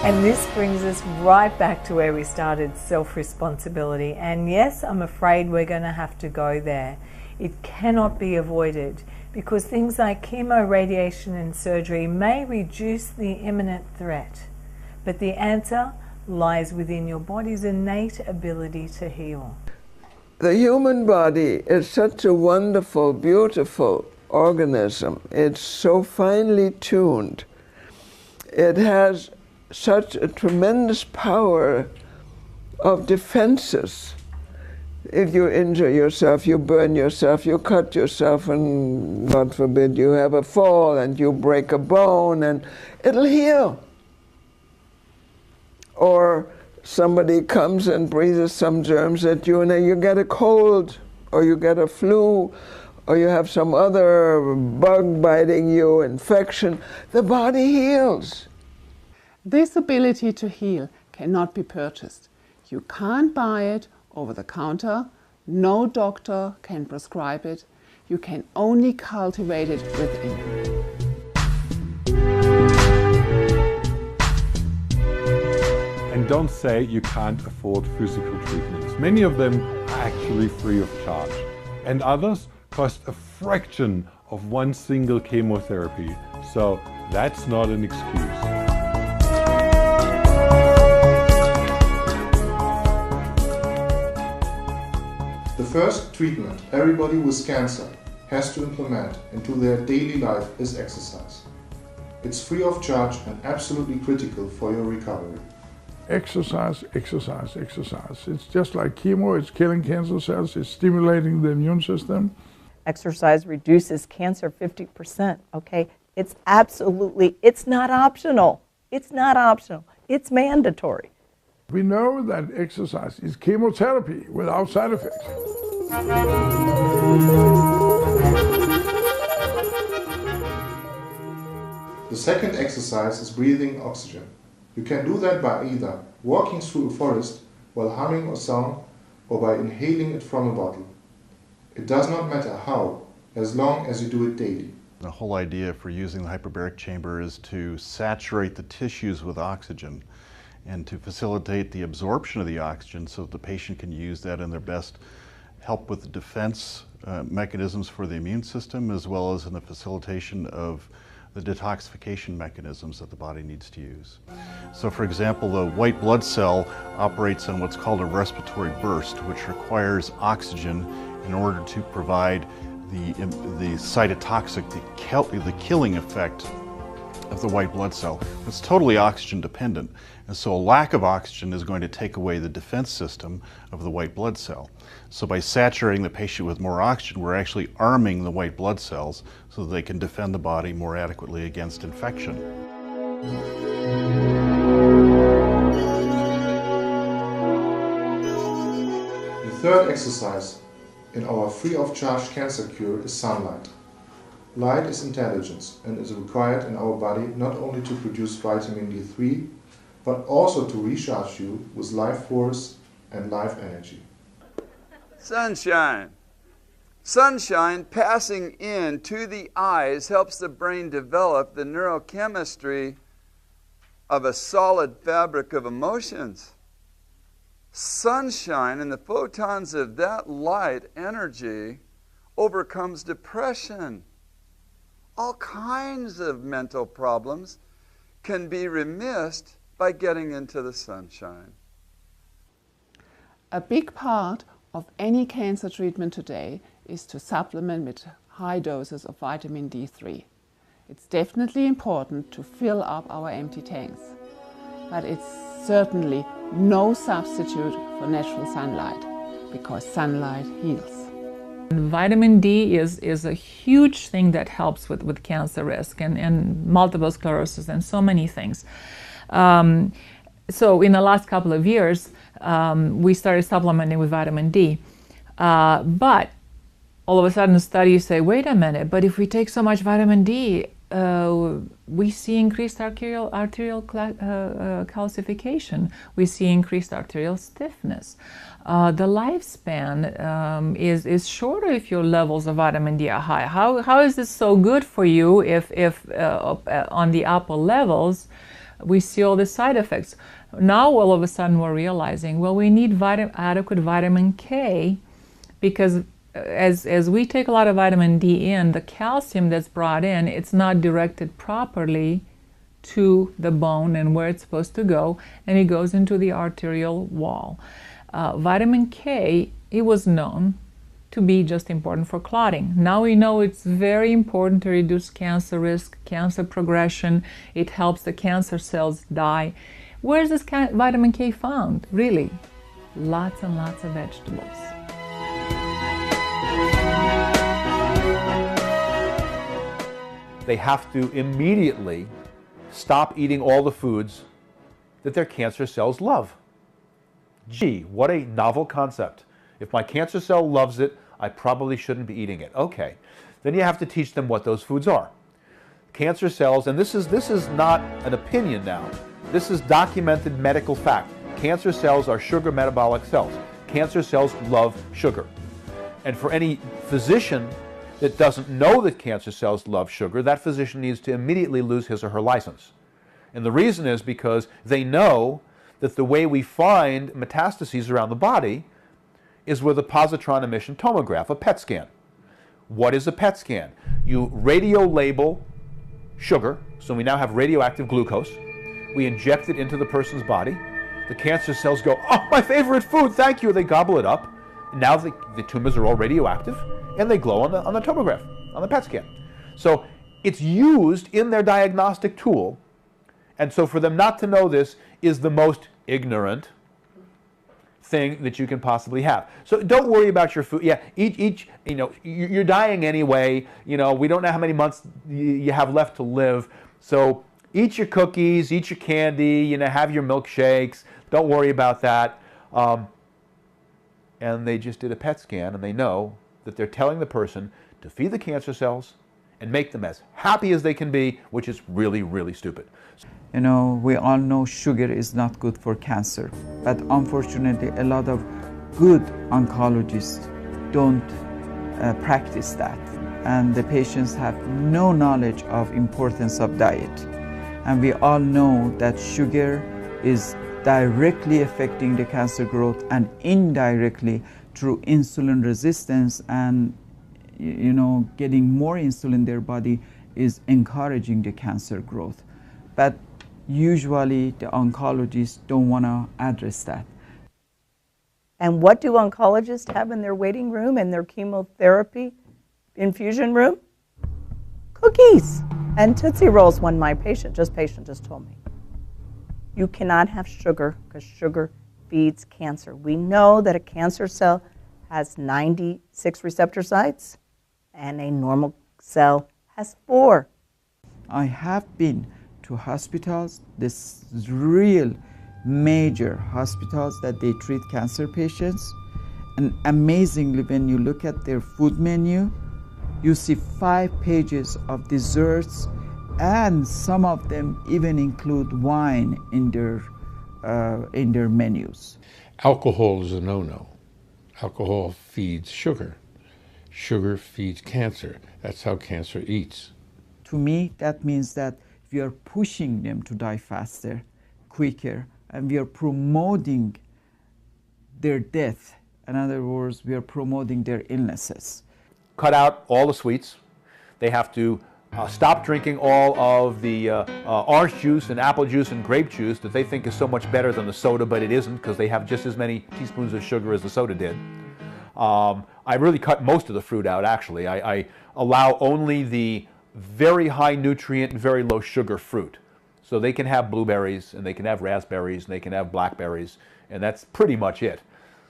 And this brings us right back to where we started, self-responsibility. And yes, I'm afraid we're going to have to go there. It cannot be avoided because things like chemo, radiation and surgery may reduce the imminent threat. But the answer lies within your body's innate ability to heal. The human body is such a wonderful, beautiful organism. It's so finely tuned. It has such a tremendous power of defenses. If you injure yourself, you burn yourself, you cut yourself, and God forbid you have a fall and you break a bone, and it'll heal. Or somebody comes and breathes some germs at you, and then you get a cold, or you get a flu, or you have some other bug biting you, infection, the body heals. This ability to heal cannot be purchased. You can't buy it over the counter. No doctor can prescribe it. You can only cultivate it within. And don't say you can't afford physical treatments. Many of them are actually free of charge, and others cost a fraction of one single chemotherapy. So that's not an excuse. The first treatment everybody with cancer has to implement into their daily life is exercise. It's free of charge and absolutely critical for your recovery. Exercise, exercise, exercise. It's just like chemo, it's killing cancer cells, it's stimulating the immune system. Exercise reduces cancer 50%, okay? It's absolutely, it's not optional. It's not optional. It's mandatory. We know that exercise is chemotherapy without side effects. The second exercise is breathing oxygen. You can do that by either walking through a forest while humming a song or by inhaling it from a bottle. It does not matter how, as long as you do it daily. The whole idea for using the hyperbaric chamber is to saturate the tissues with oxygen and to facilitate the absorption of the oxygen so that the patient can use that in their best help with the defense mechanisms for the immune system, as well as in the facilitation of the detoxification mechanisms that the body needs to use. So for example, the white blood cell operates on what's called a respiratory burst, which requires oxygen in order to provide the cytotoxic, the killing effect of the white blood cell. It's totally oxygen dependent, and so a lack of oxygen is going to take away the defense system of the white blood cell. So by saturating the patient with more oxygen, we're actually arming the white blood cells so that they can defend the body more adequately against infection. The third exercise in our free of charge cancer cure is sunlight. Light is intelligence and is required in our body not only to produce vitamin D3, but also to recharge you with life force and life energy. Sunshine. Sunshine passing in to the eyes helps the brain develop the neurochemistry of a solid fabric of emotions. Sunshine and the photons of that light energy overcomes depression. All kinds of mental problems can be remissed by getting into the sunshine. A big part of any cancer treatment today is to supplement with high doses of vitamin D3. It's definitely important to fill up our empty tanks, but it's certainly no substitute for natural sunlight, because sunlight heals. Vitamin D is a huge thing that helps with cancer risk and multiple sclerosis and so many things. So in the last couple of years, we started supplementing with vitamin D. But all of a sudden studies say, wait a minute, but if we take so much vitamin D, we see increased arterial calcification. We see increased arterial stiffness. The lifespan is shorter if your levels of vitamin D are high. How is this so good for you if on the upper levels we see all the side effects? Now all of a sudden we're realizing, well, we need adequate vitamin K, because as we take a lot of vitamin D in, the calcium that's brought in, it's not directed properly to the bone and where it's supposed to go, and it goes into the arterial wall. Vitamin K, it was known to be just important for clotting. Now we know it's very important to reduce cancer risk, cancer progression. It helps the cancer cells die. Where is this vitamin K found? Really? Lots and lots of vegetables. They have to immediately stop eating all the foods that their cancer cells love. Gee, what a novel concept. If my cancer cell loves it, I probably shouldn't be eating it. Okay. Then you have to teach them what those foods are. Cancer cells, and this is not an opinion now. This is documented medical fact. Cancer cells are sugar metabolic cells. Cancer cells love sugar. And for any physician that doesn't know that cancer cells love sugar, that physician needs to immediately lose his or her license. And the reason is because they know that the way we find metastases around the body is with a positron emission tomograph, a PET scan. What is a PET scan? You radio label sugar, so we now have radioactive glucose. We inject it into the person's body. The cancer cells go, oh, my favorite food, thank you. They gobble it up. And now the tumors are all radioactive, and they glow on the tomograph, on the PET scan. So it's used in their diagnostic tool. And so for them not to know this is the most ignorant thing that you can possibly have. So don't worry about your food. Yeah, each you know, you're dying anyway. You know, we don't know how many months you have left to live. So eat your cookies, eat your candy, you know, have your milkshakes. Don't worry about that. And they just did a PET scan, and they know that they're telling the person to feed the cancer cells and make them as happy as they can be, which is really, really stupid. You know, we all know sugar is not good for cancer, but unfortunately a lot of good oncologists don't practice that, and the patients have no knowledge of importance of diet. And we all know that sugar is directly affecting the cancer growth and indirectly through insulin resistance, and you know, getting more insulin in their body is encouraging the cancer growth. But usually the oncologists don't want to address that. And what do oncologists have in their waiting room and their chemotherapy infusion room? Cookies and Tootsie Rolls. One my patient just told me. You cannot have sugar because sugar feeds cancer. We know that a cancer cell has 96 receptor sites and a normal cell has 4. I have been to hospitals, this real major hospitals that they treat cancer patients, and amazingly when you look at their food menu, you see 5 pages of desserts, and some of them even include wine in their menus. Alcohol is a no-no. Alcohol feeds sugar. Sugar feeds cancer. That's how cancer eats. To me, that means that we are pushing them to die faster, quicker, and we are promoting their death. In other words, we are promoting their illnesses. Cut out all the sweets. They have to stop drinking all of the orange juice and apple juice and grape juice that they think is so much better than the soda, but it isn't, because they have just as many teaspoons of sugar as the soda did. I really cut most of the fruit out, actually. I allow only the very high nutrient and very low sugar fruit. So they can have blueberries, and they can have raspberries, and they can have blackberries, and that's pretty much it.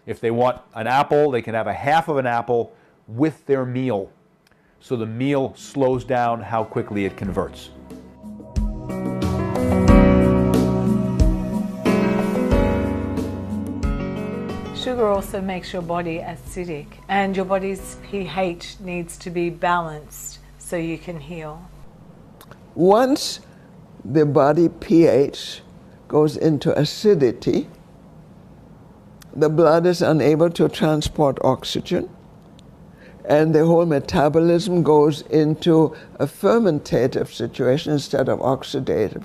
If they want an apple, they can have a half of an apple with their meal. So the meal slows down how quickly it converts. Sugar also makes your body acidic, and your body's pH needs to be balanced so you can heal. Once the body pH goes into acidity, the blood is unable to transport oxygen, and the whole metabolism goes into a fermentative situation instead of oxidative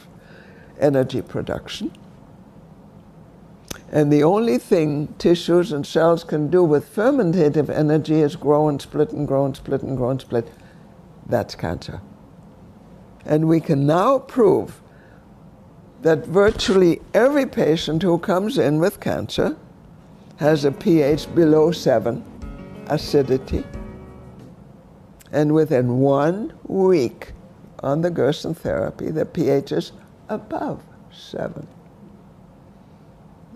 energy production. And the only thing tissues and cells can do with fermentative energy is grow and split and grow and split and grow and split. That's cancer. And we can now prove that virtually every patient who comes in with cancer has a pH below 7, acidity. And within 1 week on the Gerson therapy, the pH is above 7.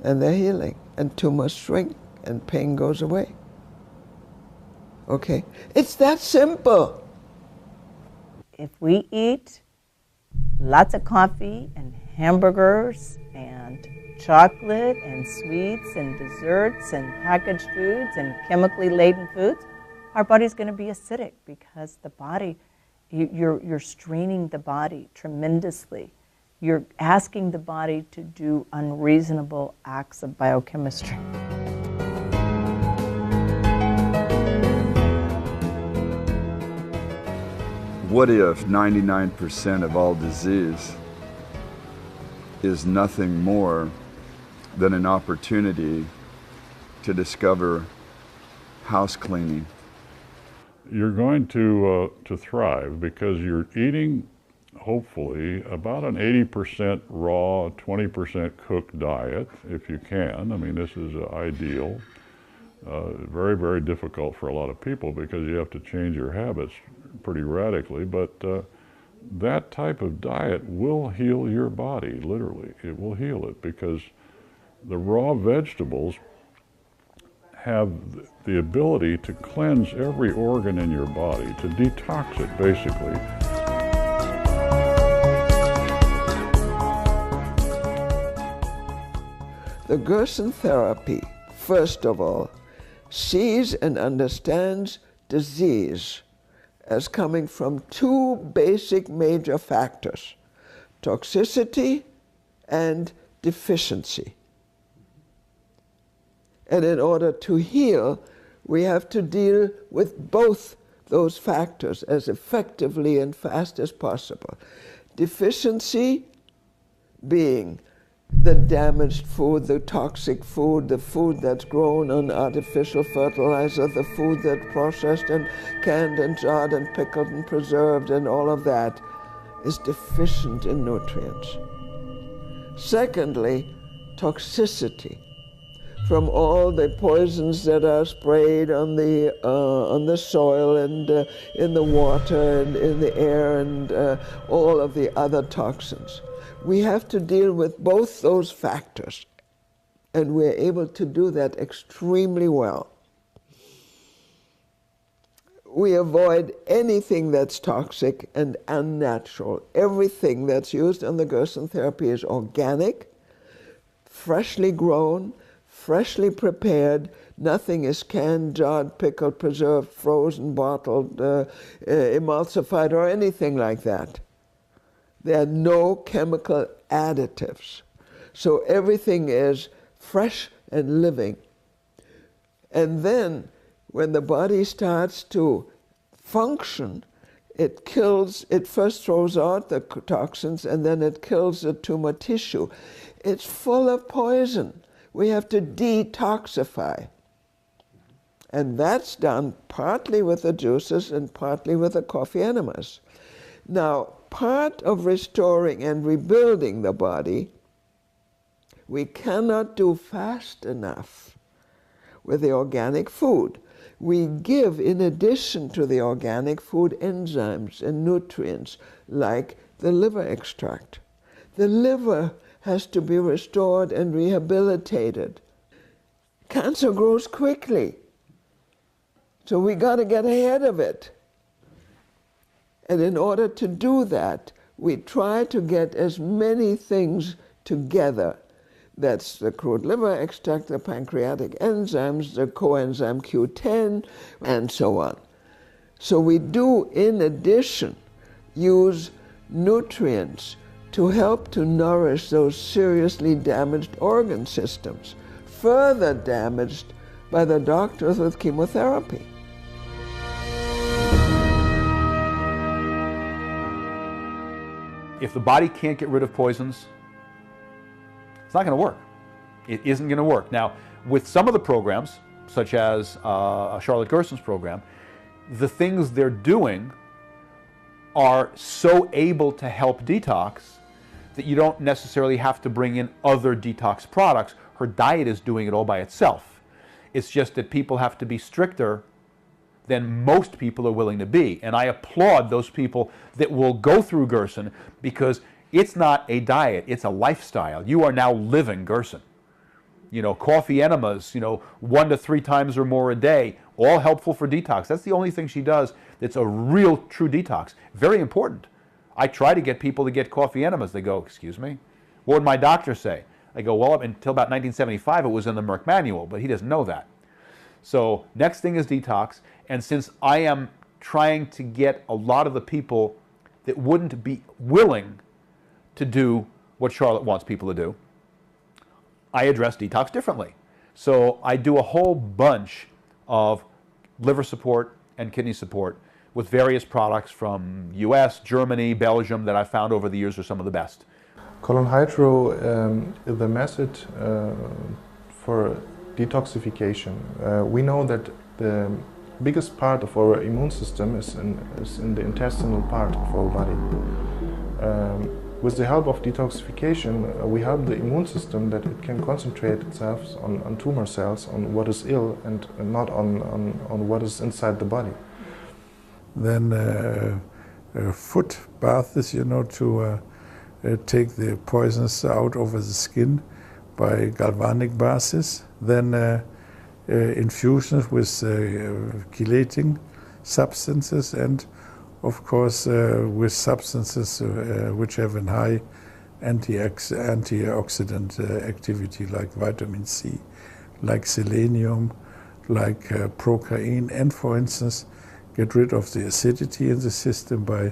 And they're healing, and tumors shrink, and pain goes away. Okay? It's that simple. If we eat lots of coffee and hamburgers and chocolate and sweets and desserts and packaged foods and chemically laden foods, our body's going to be acidic because the body, you're straining the body tremendously. You're asking the body to do unreasonable acts of biochemistry. What if 99% of all disease is nothing more than an opportunity to discover house cleaning? You're going to thrive because you're eating, hopefully, about an 80% raw, 20% cooked diet, if you can. I mean, this is ideal. Very, very difficult for a lot of people because you have to change your habits pretty radically, but that type of diet will heal your body, literally. It will heal it because the raw vegetables have the ability to cleanse every organ in your body, to detox it, basically. The Gerson therapy, first of all, sees and understands disease as coming from two basic major factors, toxicity and deficiency. And in order to heal, we have to deal with both those factors as effectively and fast as possible. Deficiency being the damaged food, the toxic food, the food that's grown on artificial fertilizer, the food that's processed and canned and jarred and pickled and preserved, and all of that is deficient in nutrients. Secondly, toxicity from all the poisons that are sprayed on the soil and in the water and in the air and all of the other toxins. We have to deal with both those factors, and we're able to do that extremely well. We avoid anything that's toxic and unnatural. Everything that's used in the Gerson therapy is organic, freshly grown, freshly prepared. Nothing is canned, jarred, pickled, preserved, frozen, bottled, emulsified, or anything like that. There are no chemical additives. So everything is fresh and living. And then when the body starts to function, it first throws out the toxins and then it kills the tumor tissue. It's full of poison. We have to detoxify. And that's done partly with the juices and partly with the coffee enemas. Now, part of restoring and rebuilding the body, we cannot do fast enough with the organic food. We give, in addition to the organic food, enzymes and nutrients like the liver extract. The liver has to be restored and rehabilitated. Cancer grows quickly, so we got to get ahead of it. And in order to do that, we try to get as many things together. That's the crude liver extract, the pancreatic enzymes, the coenzyme Q10, and so on. So we do, in addition, use nutrients to help to nourish those seriously damaged organ systems, further damaged by the doctors with chemotherapy. If the body can't get rid of poisons, it's not going to work. It isn't going to work. Now, with some of the programs, such as Charlotte Gerson's program, the things they're doing are so able to help detox that you don't necessarily have to bring in other detox products. Her diet is doing it all by itself. It's just that people have to be stricter than most people are willing to be. And I applaud those people that will go through Gerson, because it's not a diet, it's a lifestyle. You are now living Gerson. You know, coffee enemas, 1 to 3 times or more a day, all helpful for detox. That's the only thing she does that's a real true detox. Very important. I try to get people to get coffee enemas. They go, excuse me? What would my doctor say? I go, well, up until about 1975, it was in the Merck manual, but he doesn't know that. So next thing is detox. And since I am trying to get a lot of the people that wouldn't be willing to do what Charlotte wants people to do, I address detox differently. So I do a whole bunch of liver support and kidney support with various products from US, Germany, Belgium that I found over the years are some of the best. Colon Hydro is the method for detoxification. We know that the biggest part of our immune system is in the intestinal part of our body. With the help of detoxification, we help the immune system that it can concentrate itself on tumor cells, on what is ill, and not on what is inside the body. Then foot baths, to take the poisons out over the skin by galvanic baths. Then infusions with chelating substances, and of course with substances which have a high antioxidant activity, like vitamin C, like selenium, like procaine, and for instance get rid of the acidity in the system by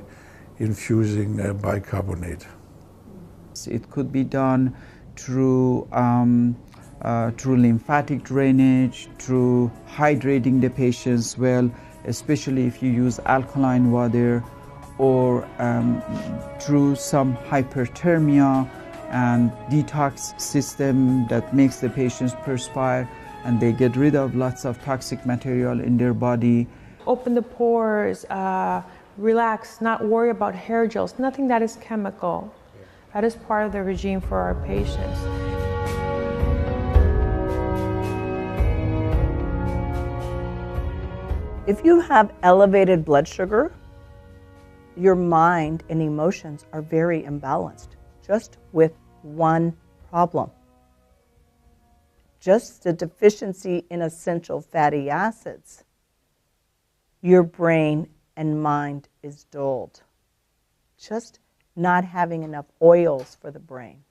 infusing bicarbonate. It could be done through lymphatic drainage, through hydrating the patients well, especially if you use alkaline water, or through some hyperthermia and detox system that makes the patients perspire and they get rid of lots of toxic material in their body. Open the pores, relax, not worry about hair gels, nothing that is chemical. That is part of the regime for our patients. If you have elevated blood sugar, your mind and emotions are very imbalanced, just with one problem. Just the deficiency in essential fatty acids. Your brain and mind is dulled. Just not having enough oils for the brain.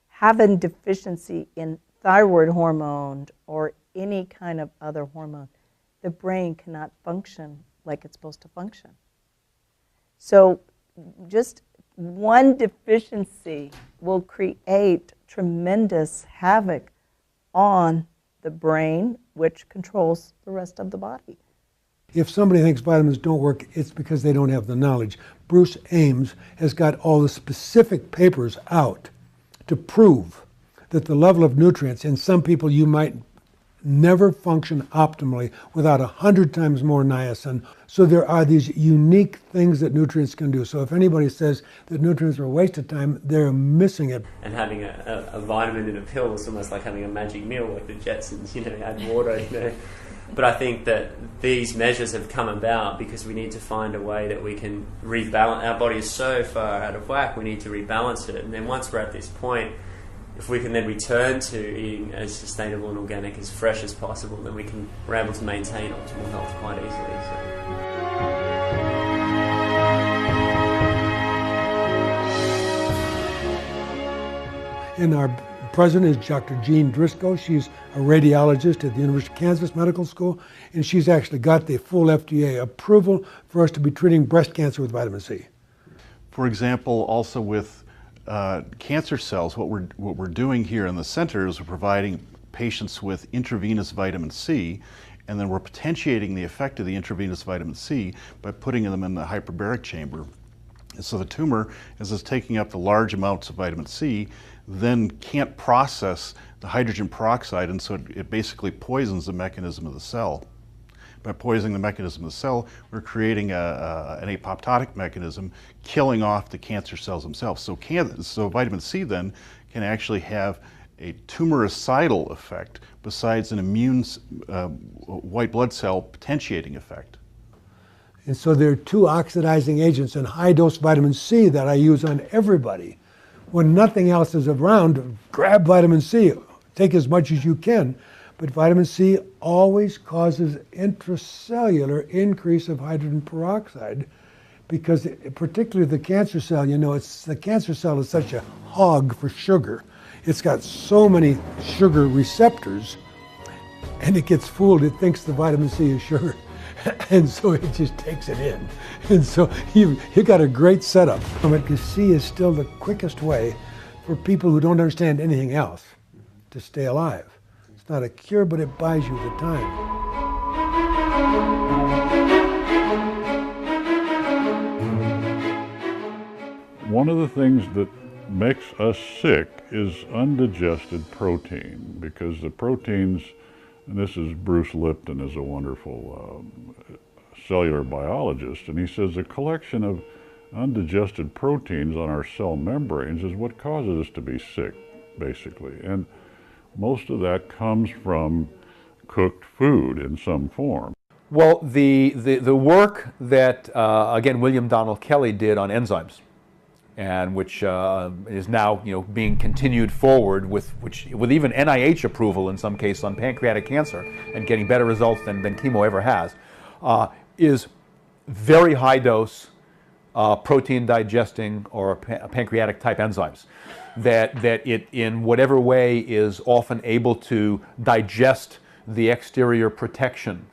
Having deficiency in thyroid hormone or any kind of other hormone, the brain cannot function like it's supposed to function. So just one deficiency will create tremendous havoc on the brain, which controls the rest of the body. If somebody thinks vitamins don't work, it's because they don't have the knowledge. Bruce Ames has got all the specific papers out to prove that the level of nutrients in some people, you might never function optimally without 100 times more niacin. So there are these unique things that nutrients can do. So if anybody says that nutrients are a waste of time, they're missing it. And having a vitamin in a pill is almost like having a magic meal, like the Jetsons, add water, But I think that these measures have come about because we need to find a way that we can rebalance. Our body is so far out of whack, we need to rebalance it. And then once we're at this point, if we can then return to eating as sustainable and organic, as fresh as possible, then we're able to maintain optimal health quite easily. And our president is Dr. Jean Driscoll. She's a radiologist at the University of Kansas Medical School, and she's actually got the full FDA approval for us to be treating breast cancer with vitamin C. For example, also with cancer cells, what we're doing here in the center is we're providing patients with intravenous vitamin C, and then we're potentiating the effect of the intravenous vitamin C by putting them in the hyperbaric chamber. And so the tumor, as it's taking up the large amounts of vitamin C, then can't process the hydrogen peroxide, and so it basically poisons the mechanism of the cell. By poisoning the mechanism of the cell, we're creating an apoptotic mechanism, killing off the cancer cells themselves. So vitamin C then can actually have a tumoricidal effect besides an immune white blood cell potentiating effect. And so there are two oxidizing agents in high-dose vitamin C that I use on everybody. When nothing else is around, grab vitamin C. Take as much as you can. But vitamin C always causes intracellular increase of hydrogen peroxide because particularly the cancer cell, the cancer cell is such a hog for sugar. It's got so many sugar receptors, and it gets fooled. It thinks the vitamin C is sugar, and so it just takes it in. And so you got a great setup. Because C is still the quickest way for people who don't understand anything else to stay alive. It's not a cure, but it buys you the time. One of the things that makes us sick is undigested protein, because the proteins, and this is Bruce Lipton, is a wonderful cellular biologist, and he says the collection of undigested proteins on our cell membranes is what causes us to be sick, basically. And most of that comes from cooked food in some form. Well, the work that, again, William Donald Kelly did on enzymes, and which is now being continued forward with even NIH approval in some cases on pancreatic cancer and getting better results than chemo ever has, is very high dose protein digesting or pancreatic type enzymes that it in whatever way is often able to digest the exterior protection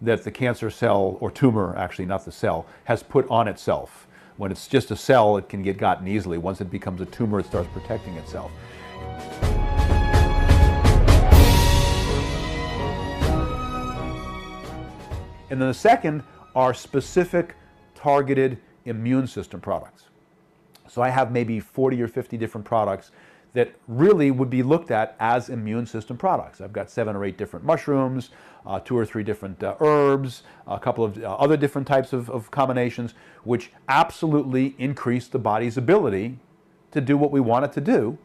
that the cancer cell, or tumor actually, not the cell, has put on itself. When it's just a cell, it can get gotten easily. Once it becomes a tumor, it starts protecting itself. And then the second are specific targeted immune system products. So I have maybe 40 or 50 different products that really would be looked at as immune system products. I've got 7 or 8 different mushrooms, 2 or 3 different herbs, a couple of other different types of combinations, which absolutely increase the body's ability to do what we want it to do,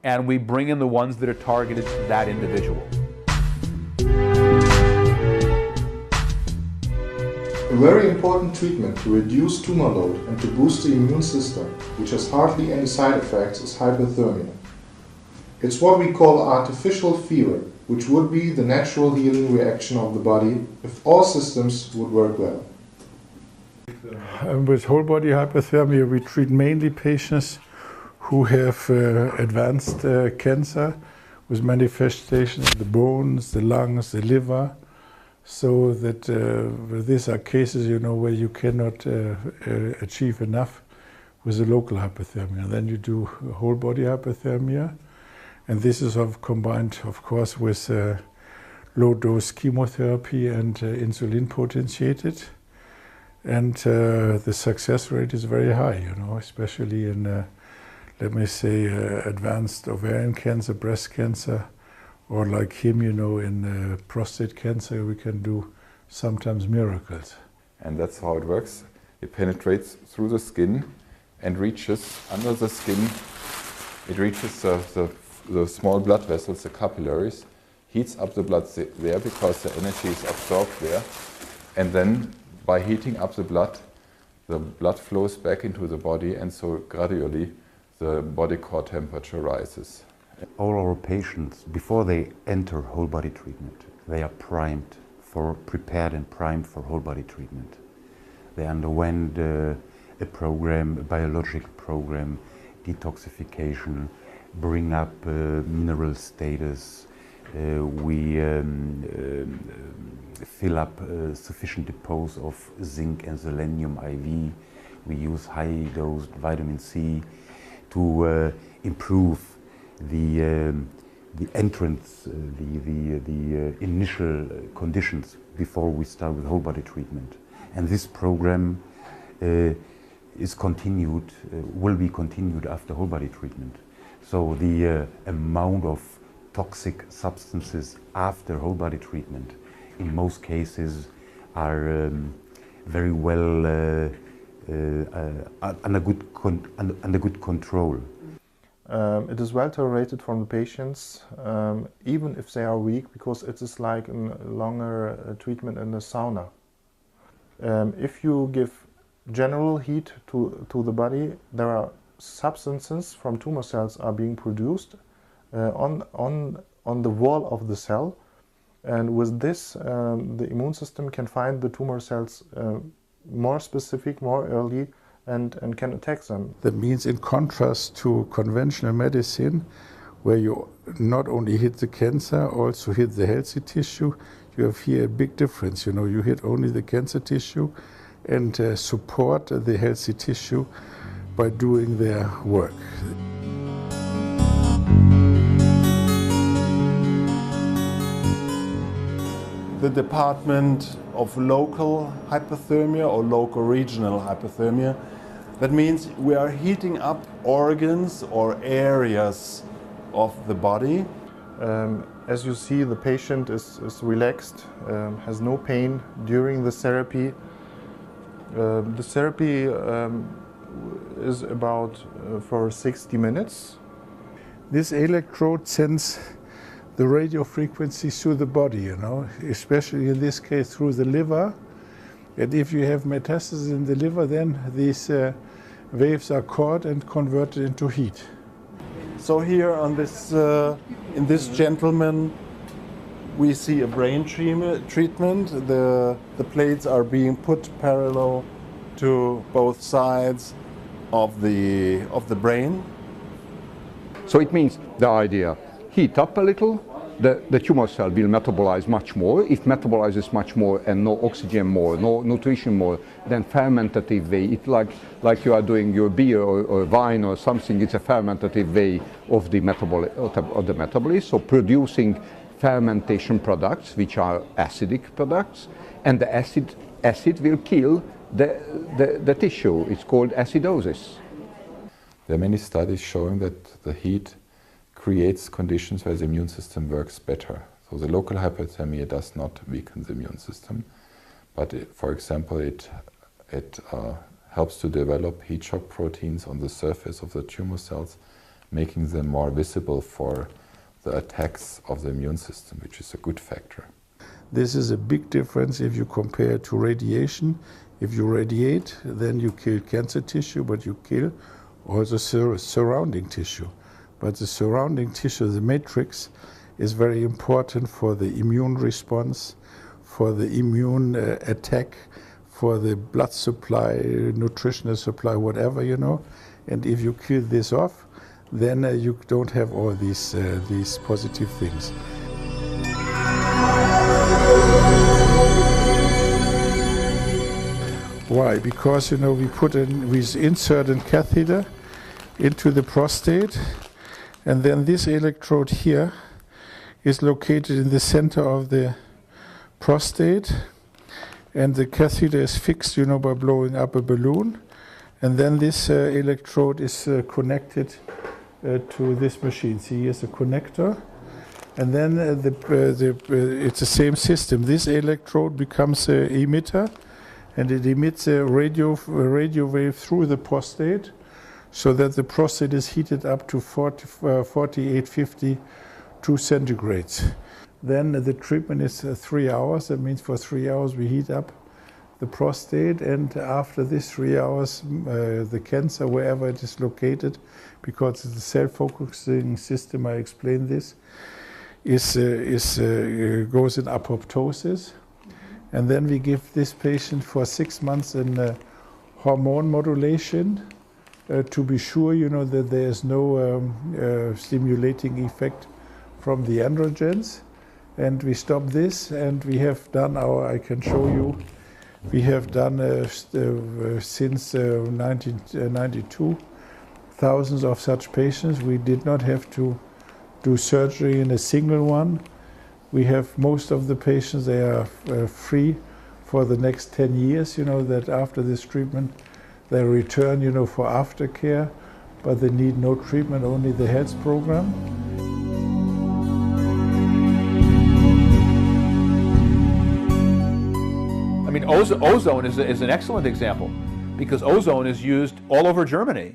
and we bring in the ones that are targeted to that individual. A very important treatment to reduce tumor load and to boost the immune system, which has hardly any side effects, is hypothermia. It's what we call artificial fever, which would be the natural healing reaction of the body if all systems would work well. With whole body hypothermia, we treat mainly patients who have advanced cancer with manifestations in the bones, the lungs, the liver. So that these are cases, where you cannot achieve enough with the local hypothermia. Then you do whole body hypothermia, and this is combined, of course, with low dose chemotherapy and insulin potentiated. And the success rate is very high, especially in, let me say, advanced ovarian cancer, breast cancer, or like him, in prostate cancer, we can do sometimes miracles. And that's how it works. It penetrates through the skin and reaches under the skin. It reaches the small blood vessels, the capillaries, heats up the blood there because the energy is absorbed there. And then by heating up the blood flows back into the body, and so gradually the body core temperature rises. All our patients, before they enter whole body treatment, they are prepared and primed for whole body treatment. They underwent a biological program, detoxification, bring up mineral status. We fill up sufficient depots of zinc and selenium IV. We use high dosed vitamin C to improve the entrance, the initial conditions before we start with whole body treatment. And this program is continued, will be continued after whole body treatment. So the amount of toxic substances after whole body treatment in most cases are very well under good control. It is well tolerated from the patients, even if they are weak, because it is like a longer treatment in the sauna. If you give general heat to the body, there are substances from tumor cells are being produced on the wall of the cell, and with this the immune system can find the tumor cells more specific, more early, and can attack them. That means, in contrast to conventional medicine, where you not only hit the cancer, also hit the healthy tissue. You have here a big difference. You know, you hit only the cancer tissue and support the healthy tissue by doing their work. The department of local hypothermia or local regional hypothermia. That means we are heating up organs or areas of the body. As you see, the patient is relaxed, has no pain during the therapy. The therapy is about for 60 minutes. This electrode sends the radio frequency through the body, you know, especially in this case through the liver. And if you have metastasis in the liver, then these waves are caught and converted into heat. So here on this, in this gentleman, we see a brain treatment. The plates are being put parallel to both sides of the brain. So it means the idea, heat up a little, the tumor cell will metabolize much more. If metabolizes much more and no oxygen more, no nutrition more, then fermentative way, it's like you are doing your beer or wine or something, it's a fermentative way of the metabolism, so producing fermentation products, which are acidic products, and the acid will kill the tissue. It's called acidosis. There are many studies showing that the heat creates conditions where the immune system works better. So the local hypothermia does not weaken the immune system, but for example, it helps to develop heat shock proteins on the surface of the tumor cells, making them more visible for the attacks of the immune system, which is a good factor. This is a big difference if you compare to radiation. If you radiate, then you kill cancer tissue, but you kill also surrounding tissue. But the surrounding tissue, the matrix, is very important for the immune response, for the immune attack, for the blood supply, nutritional supply, whatever, you know. And if you kill this off, then you don't have all these positive things. Why? Because, you know, we insert a catheter into the prostate, and then this electrode here is located in the center of the prostate, and the catheter is fixed, you know, by blowing up a balloon, and then this electrode is connected to this machine. See, here's a connector, and then it's the same system. This electrode becomes an emitter, and it emits a radio wave through the prostate, so that the prostate is heated up to 4852 centigrades. Then the treatment is 3 hours. That means for 3 hours we heat up the prostate, and after this 3 hours, the cancer, wherever it is located, because it's a cell-focusing system, I explained this, goes in apoptosis. And then we give this patient for 6 months in hormone modulation, to be sure, you know, that there is no stimulating effect from the androgens. And we stop this, and we have done I can show you, we have done since 1992, thousands of such patients. We did not have to do surgery in a single one. We have most of the patients, they are free for the next 10 years, you know, that after this treatment, they return, you know, for aftercare, but they need no treatment, only the health program. I mean, ozone is an excellent example, because ozone is used all over Germany,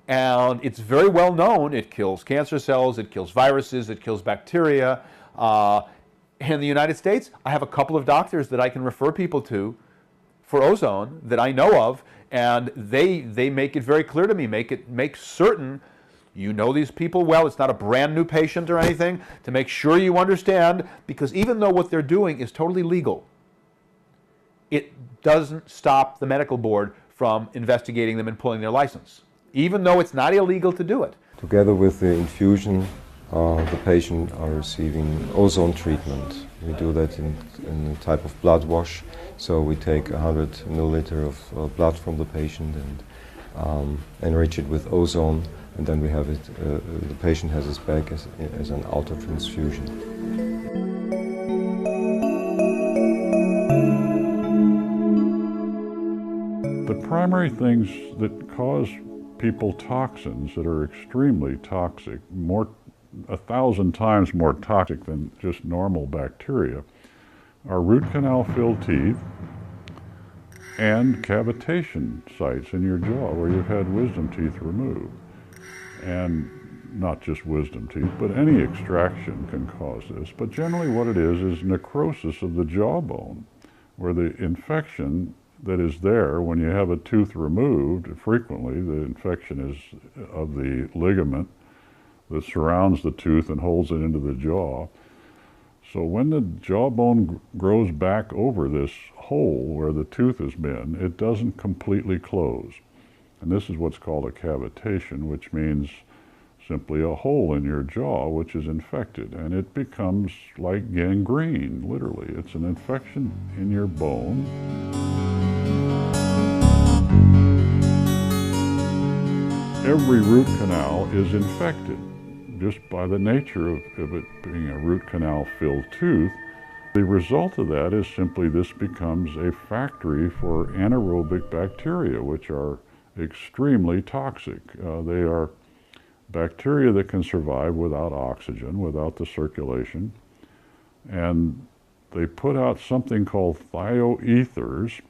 and it's very well known. It kills cancer cells, it kills viruses, it kills bacteria. In the United States, I have a couple of doctors that I can refer people to for ozone that I know of, and they make it very clear to me, make certain you know these people well. It's not a brand new patient or anything, to make sure you understand, because even though what they're doing is totally legal, it doesn't stop the medical board from investigating them and pulling their license, even though it's not illegal to do it. Together with the infusion the patient are receiving ozone treatment. We do that in a type of blood wash. So we take 100 milliliter of blood from the patient and enrich it with ozone, and then we have it. The patient has it back as an auto transfusion. The primary things that cause people toxins that are extremely toxic, 1,000 times more toxic than just normal bacteria, are root canal filled teeth and cavitation sites in your jaw where you've had wisdom teeth removed. And not just wisdom teeth, but any extraction can cause this. But generally what it is necrosis of the jawbone, where the infection that is there when you have a tooth removed, frequently the infection is of the ligament that surrounds the tooth and holds it into the jaw. So when the jawbone grows back over this hole where the tooth has been, it doesn't completely close. And this is what's called a cavitation, which means simply a hole in your jaw which is infected, and it becomes like gangrene, literally. It's an infection in your bone. Every root canal is infected just by the nature of it being a root canal filled tooth. The result of that is simply this becomes a factory for anaerobic bacteria, which are extremely toxic. They are bacteria that can survive without oxygen, without the circulation, and they put out something called thioethers,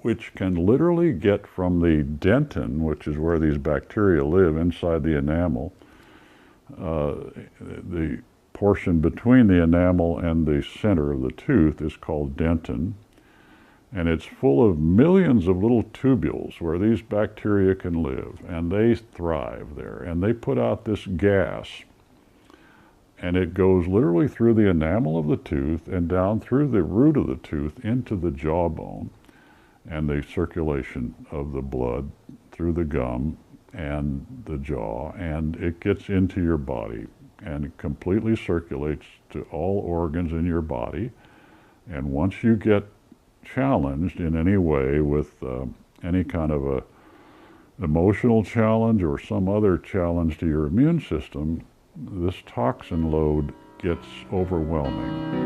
which can literally get from the dentin, which is where these bacteria live inside the enamel, the portion between the enamel and the center of the tooth is called dentin, and it's full of millions of little tubules where these bacteria can live, and they thrive there, and they put out this gas, and it goes literally through the enamel of the tooth and down through the root of the tooth into the jawbone, and the circulation of the blood through the gum and the jaw, and it gets into your body and it completely circulates to all organs in your body. And once you get challenged in any way with any kind of a emotional challenge or some other challenge to your immune system, this toxin load gets overwhelming.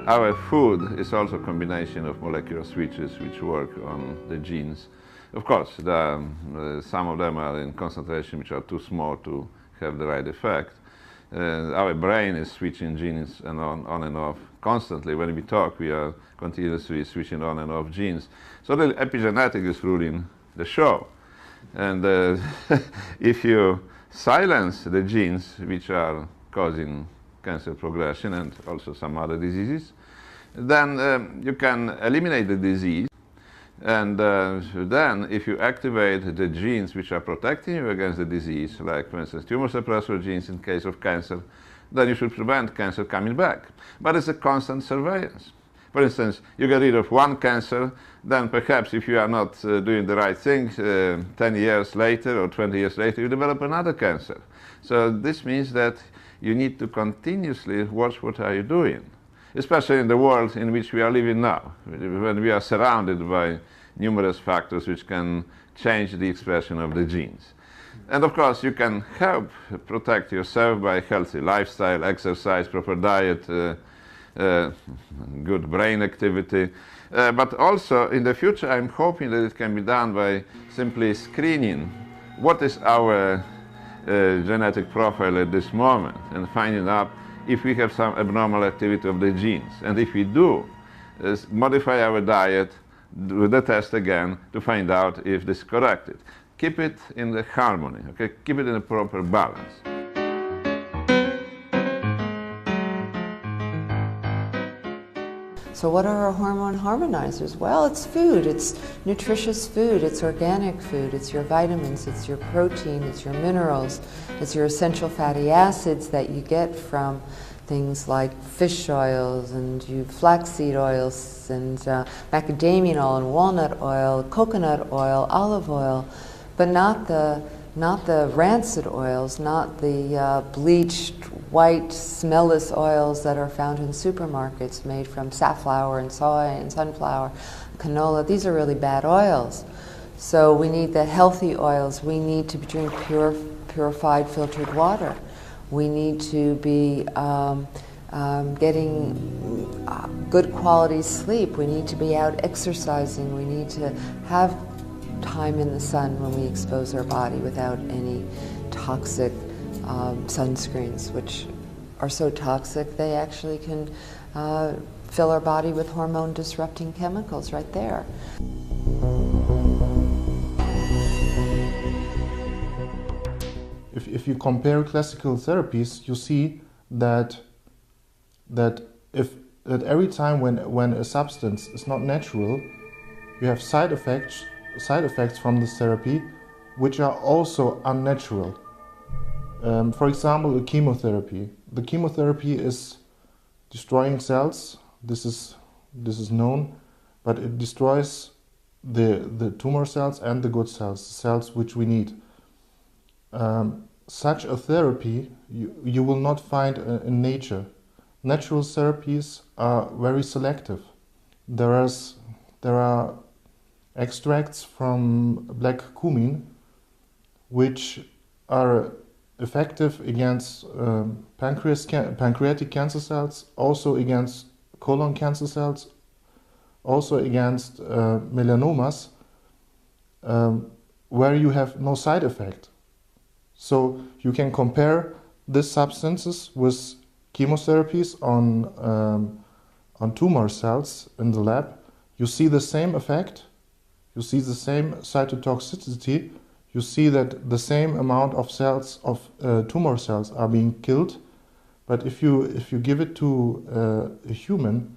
Our food is also a combination of molecular switches which work on the genes. Of course, some of them are in concentration which are too small to have the right effect. Our brain is switching genes and on and off constantly. When we talk, we are continuously switching on and off genes. So the epigenetic is ruling the show. And if you silence the genes which are causing cancer progression and also some other diseases, then you can eliminate the disease. And then if you activate the genes which are protecting you against the disease, like for instance tumor suppressor genes in case of cancer, then you should prevent cancer coming back. But it's a constant surveillance. For instance, you get rid of one cancer, then perhaps if you are not doing the right thing, 10 years later or 20 years later, you develop another cancer. So this means that you need to continuously watch what are you doing, especially in the world in which we are living now, when we are surrounded by numerous factors which can change the expression of the genes. And of course, you can help protect yourself by healthy lifestyle, exercise, proper diet, good brain activity. But also in the future, I'm hoping that it can be done by simply screening what is our genetic profile at this moment and finding out if we have some abnormal activity of the genes. And if we do, modify our diet, do the test again to find out if this is corrected. Keep it in the harmony, okay? Keep it in a proper balance. So what are our hormone harmonizers? Well, it's food. It's nutritious food. It's organic food. It's your vitamins. It's your protein. It's your minerals. It's your essential fatty acids that you get from things like fish oils and flaxseed oils and macadamia oil and walnut oil, coconut oil, olive oil, but not the rancid oils, not the bleached, white, smellless oils that are found in supermarkets made from safflower and soy and sunflower, canola. These are really bad oils. So we need the healthy oils. We need to drink purified, filtered water. We need to be getting good quality sleep. We need to be out exercising. We need to have time in the sun when we expose our body without any toxic sunscreens, which are so toxic they actually can fill our body with hormone disrupting chemicals right there. If you compare classical therapies, you see that every time when a substance is not natural, you have side effects from this therapy which are also unnatural. For example, a chemotherapy. The chemotherapy is destroying cells. This is known, but it destroys the tumor cells and the good cells, the cells which we need. Such a therapy you will not find in nature. Natural therapies are very selective. There are extracts from black cumin which are effective against pancreatic cancer cells, also against colon cancer cells, also against melanomas, where you have no side effect. So you can compare these substances with chemotherapies on tumor cells in the lab. You see the same effect, you see the same cytotoxicity, you see that the same amount of cells, of tumor cells are being killed. But if you give it to a human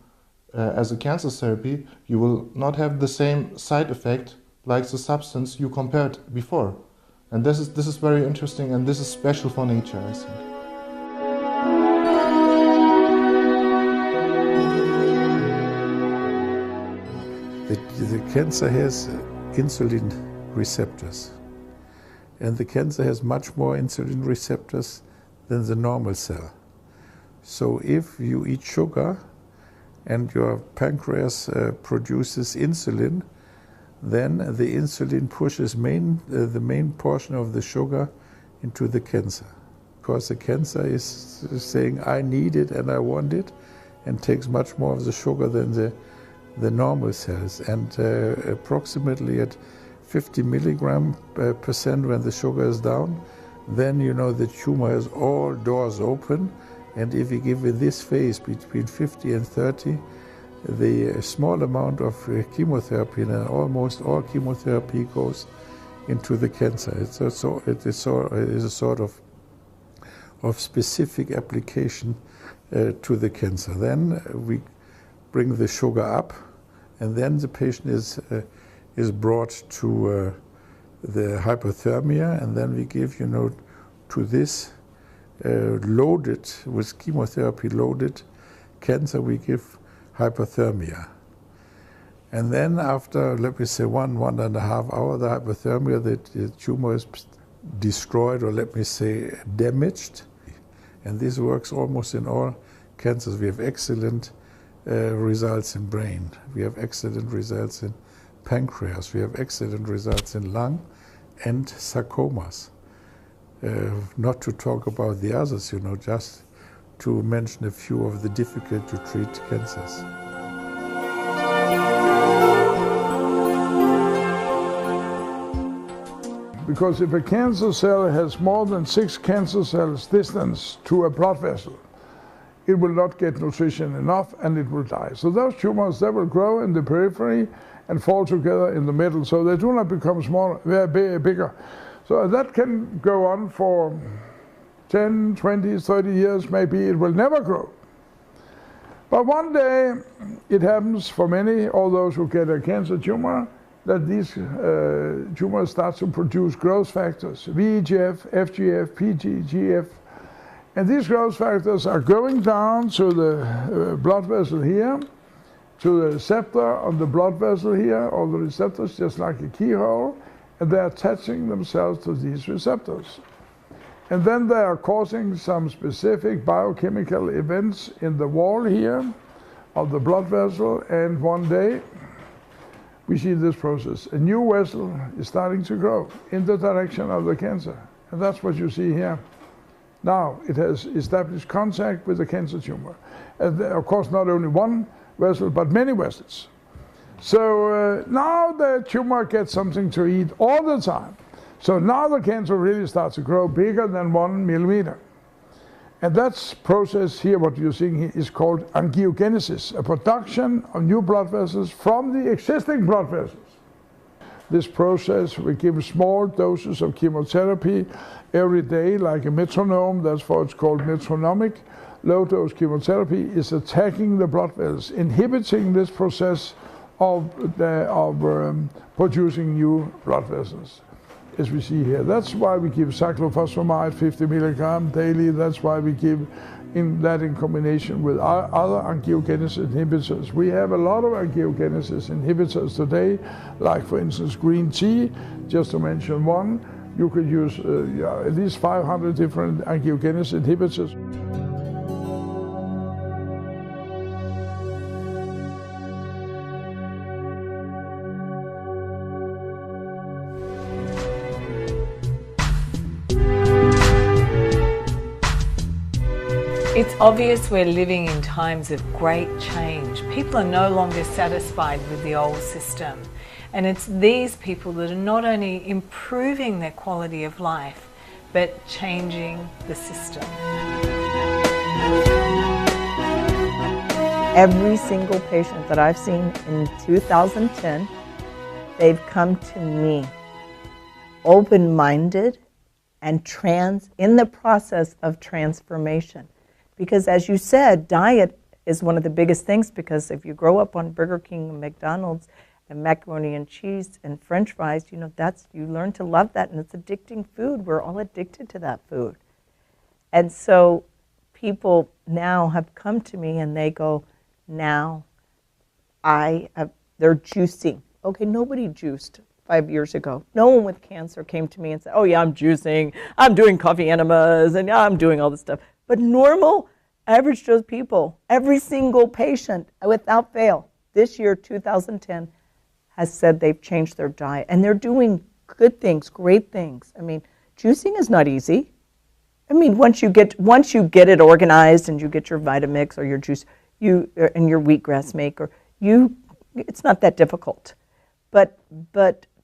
as a cancer therapy, you will not have the same side effect like the substance you compared before. And this is very interesting, and this is special for nature, I think. The cancer has insulin receptors, and the cancer has much more insulin receptors than the normal cell. So if you eat sugar and your pancreas produces insulin, then the insulin pushes the main portion of the sugar into the cancer. Because the cancer is saying, I need it and I want it, and takes much more of the sugar than the normal cells. And approximately at 50 milligram percent when the sugar is down, then you know the tumor has all doors open. And if you give it this phase between 50 and 30, the small amount of chemotherapy, and almost all chemotherapy goes into the cancer. It is a sort of specific application to the cancer. Then we bring the sugar up, and then the patient is brought to the hypothermia, and then we give, to this loaded, with chemotherapy loaded cancer, we give hypothermia. And then after, let me say, 1.5 hours, the hypothermia, the tumor is destroyed, or let me say damaged. And this works almost in all cancers. We have excellent results in brain. We have excellent results in pancreas. We have excellent results in lung and sarcomas. Not to talk about the others, just to mention a few of the difficult to treat cancers. Because if a cancer cell has more than 6 cancer cells distance to a blood vessel, it will not get nutrition enough and it will die. So those tumors, they will grow in the periphery and fall together in the middle, so they do not become smaller, they're bigger. So that can go on for 10, 20, 30 years, maybe it will never grow. But one day it happens for many, all those who get a cancer tumor, that these tumors start to produce growth factors, VEGF, FGF, PGF, And these growth factors are going down to the blood vessel here, to the receptor on the blood vessel here, or the receptors just like a keyhole, and they're attaching themselves to these receptors. And then they are causing some specific biochemical events in the wall here of the blood vessel, and one day we see this process. A new vessel is starting to grow in the direction of the cancer, and that's what you see here. Now it has established contact with the cancer tumor. And of course, not only one vessel, but many vessels. So now the tumor gets something to eat all the time. So now the cancer really starts to grow bigger than 1 millimeter. And that process here, what you're seeing here, is called angiogenesis, a production of new blood vessels from the existing blood vessels. This process, we give small doses of chemotherapy every day, like a metronome. That's why it's called metronomic. Low-dose chemotherapy is attacking the blood vessels, inhibiting this process of producing new blood vessels, as we see here. That's why we give cyclophosphamide 50 milligram daily. That's why we give that in combination with other angiogenesis inhibitors. We have a lot of angiogenesis inhibitors today, like for instance green tea, just to mention one. You could use at least 500 different angiogenesis inhibitors. It's obvious we're living in times of great change. People are no longer satisfied with the old system. And it's these people that are not only improving their quality of life, but changing the system. Every single patient that I've seen in 2010, they've come to me open-minded and in the process of transformation. Because as you said, diet is one of the biggest things, because if you grow up on Burger King and McDonald's and macaroni and cheese and French fries, you know, you learn to love that, and it's addicting food. We're all addicted to that food. And so people now have come to me and they go, now they're juicing. Okay, nobody juiced 5 years ago. No one with cancer came to me and said, oh yeah, I'm juicing, I'm doing coffee enemas, and yeah, I'm doing all this stuff. But normal, average Joe people, every single patient, without fail, this year, 2010, has said they've changed their diet. And they're doing good things, great things. I mean, juicing is not easy. I mean, once you get it organized and you get your Vitamix or your juice, and your wheatgrass maker, it's not that difficult. But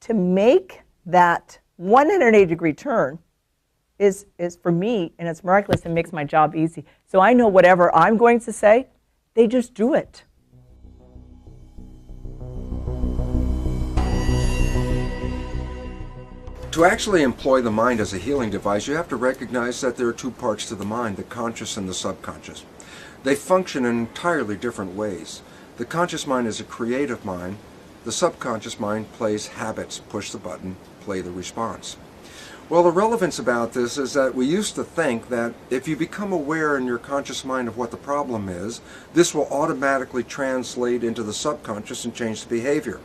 to make that 180-degree turn is for me, and it's miraculous, and makes my job easy. So I know whatever I'm going to say, they just do it. To actually employ the mind as a healing device, you have to recognize that there are two parts to the mind, the conscious and the subconscious. They function in entirely different ways. The conscious mind is a creative mind. The subconscious mind plays habits, push the button, play the response. Well, the relevance about this is that we used to think that if you become aware in your conscious mind of what the problem is, this will automatically translate into the subconscious and change the behavior.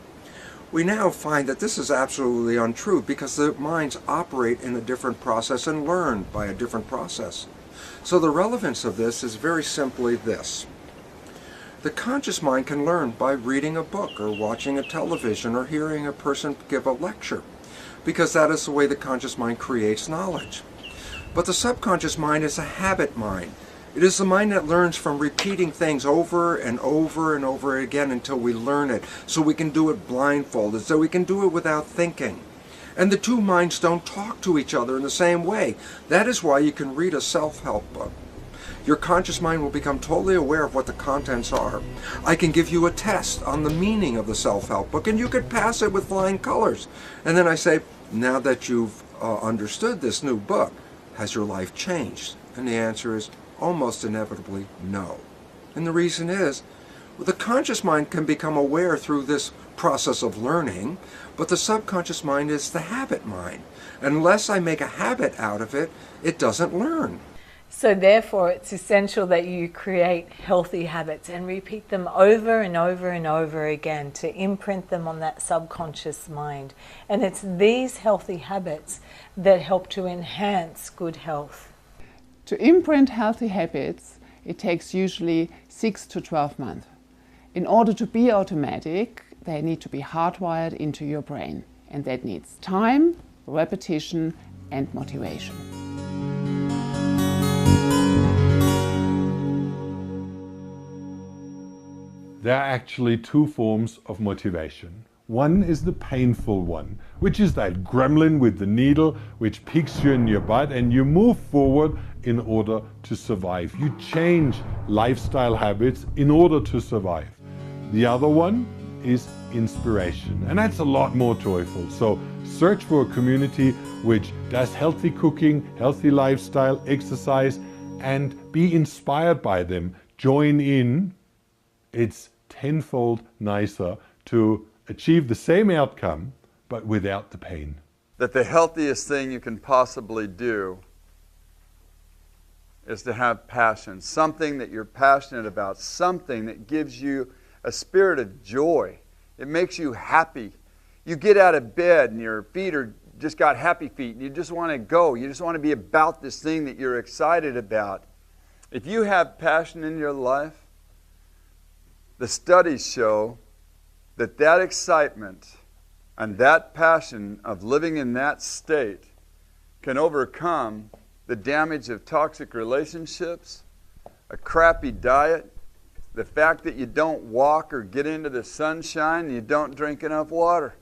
We now find that this is absolutely untrue, because the minds operate in a different process and learn by a different process. So the relevance of this is very simply this. The conscious mind can learn by reading a book or watching a television or hearing a person give a lecture, because that is the way the conscious mind creates knowledge. But the subconscious mind is a habit mind. It is the mind that learns from repeating things over and over and over again until we learn it, so we can do it blindfolded, so we can do it without thinking. And the two minds don't talk to each other in the same way. That is why you can read a self-help book. Your conscious mind will become totally aware of what the contents are. I can give you a test on the meaning of the self-help book, and you could pass it with flying colors. And then I say, now that you've understood this new book, has your life changed? And the answer is almost inevitably no. And the reason is, well, the conscious mind can become aware through this process of learning, but the subconscious mind is the habit mind. Unless I make a habit out of it, it doesn't learn. So therefore, it's essential that you create healthy habits and repeat them over and over and over again to imprint them on that subconscious mind. And it's these healthy habits that help to enhance good health. To imprint healthy habits, it takes usually 6 to 12 months. In order to be automatic, they need to be hardwired into your brain. And that needs time, repetition, and motivation. There are actually two forms of motivation. One is the painful one, which is that gremlin with the needle which picks you in your butt and you move forward in order to survive. You change lifestyle habits in order to survive. The other one is inspiration, and that's a lot more joyful. So search for a community which does healthy cooking, healthy lifestyle, exercise, and be inspired by them. Join in. It's tenfold nicer to achieve the same outcome, but without the pain. That the healthiest thing you can possibly do is to have passion, something that you're passionate about, something that gives you a spirit of joy. It makes you happy. You get out of bed and your feet are just got happy feet and you just want to go. You just want to be about this thing that you're excited about. If you have passion in your life, the studies show that that excitement and that passion of living in that state can overcome the damage of toxic relationships, a crappy diet, the fact that you don't walk or get into the sunshine and you don't drink enough water.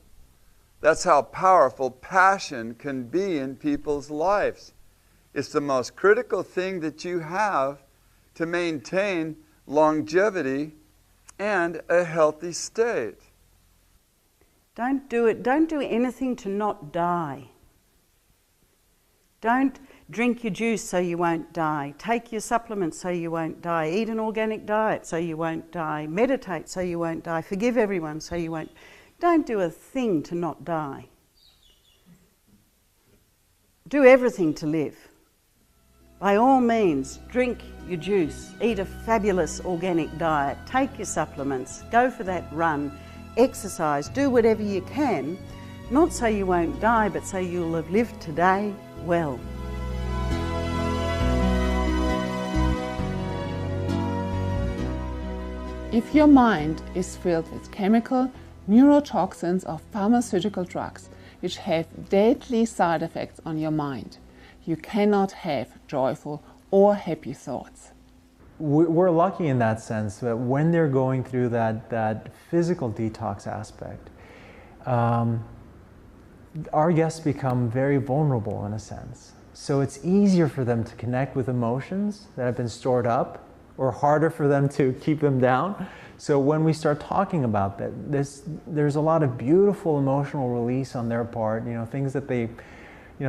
That's how powerful passion can be in people's lives. It's the most critical thing that you have to maintain longevity and a healthy state. Don't do it. Don't do anything to not die. Don't drink your juice so you won't die. Take your supplements so you won't die. Eat an organic diet so you won't die. Meditate so you won't die. Forgive everyone so you won't. Don't do a thing to not die. Do everything to live. By all means, drink your juice, eat a fabulous organic diet, take your supplements, go for that run, exercise, do whatever you can, not so you won't die, but so you'll have lived today well. If your mind is filled with chemical, neurotoxins or pharmaceutical drugs which have deadly side effects on your mind, you cannot have joyful or happy thoughts. We're lucky in that sense that when they're going through that physical detox aspect, our guests become very vulnerable in a sense. So it's easier for them to connect with emotions that have been stored up, or harder for them to keep them down. So when we start talking about that, there's a lot of beautiful emotional release on their part, things that they,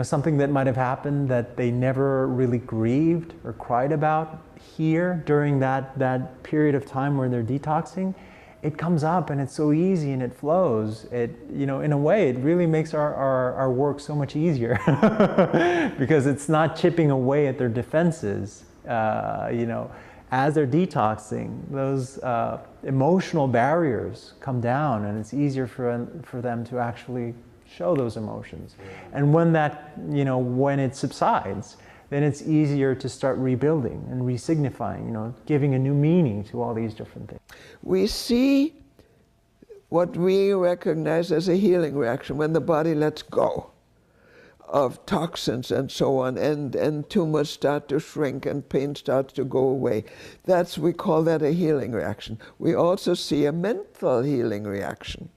something that might have happened that they never really grieved or cried about here during that period of time where they're detoxing. It comes up and it's so easy and it flows. In a way, it really makes our work so much easier because it's not chipping away at their defenses. As they're detoxing, those emotional barriers come down and it's easier for them to actually show those emotions. And when when it subsides, then it's easier to start rebuilding and re-signifying, giving a new meaning to all these different things. We see what we recognize as a healing reaction when the body lets go of toxins and so on, and tumors start to shrink and pain starts to go away. We call that a healing reaction. We also see a mental healing reaction.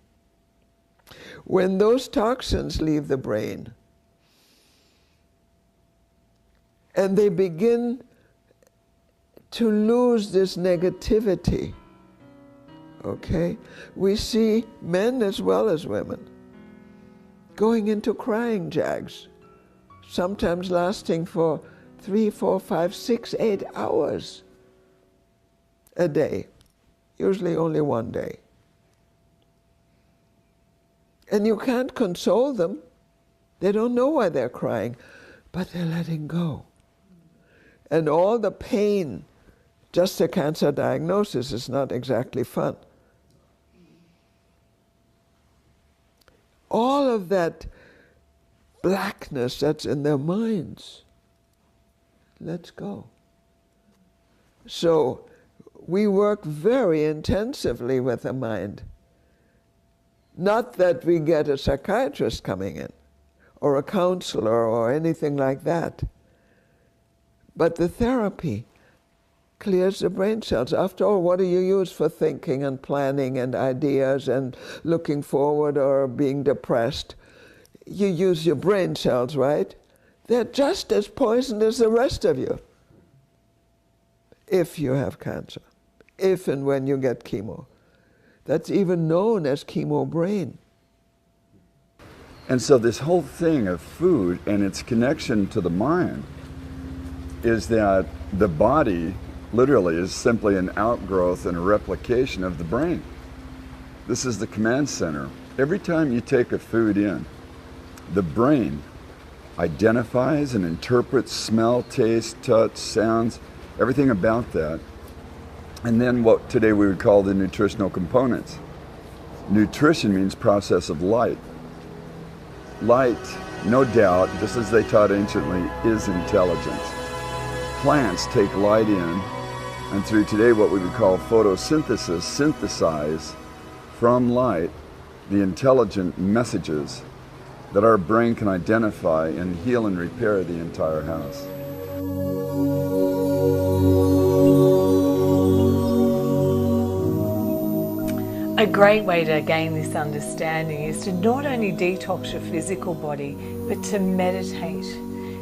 When those toxins leave the brain and they begin to lose this negativity, okay, we see men as well as women going into crying jags, sometimes lasting for 3, 4, 5, 6, 8 hours a day, usually only one day. And you can't console them. They don't know why they're crying, but they're letting go. And all the pain, just a cancer diagnosis is not exactly fun. All of that blackness that's in their minds, let's go. So we work very intensively with the mind. Not that we get a psychiatrist coming in, or a counselor, or anything like that. But the therapy clears the brain cells. After all, what do you use for thinking and planning and ideas and looking forward or being depressed? You use your brain cells, right? They're just as poisoned as the rest of you if you have cancer, if and when you get chemo. That's even known as chemo brain. And so this whole thing of food and its connection to the mind is that the body literally is simply an outgrowth and a replication of the brain. This is the command center. Every time you take a food in, the brain identifies and interprets smell, taste, touch, sounds, everything about that. And then what today we would call the nutritional components. Nutrition means process of light. Light, no doubt, just as they taught anciently, is intelligence. Plants take light in, and through today what we would call photosynthesis, synthesize from light the intelligent messages that our brain can identify and heal and repair the entire house. A great way to gain this understanding is to not only detox your physical body, but to meditate.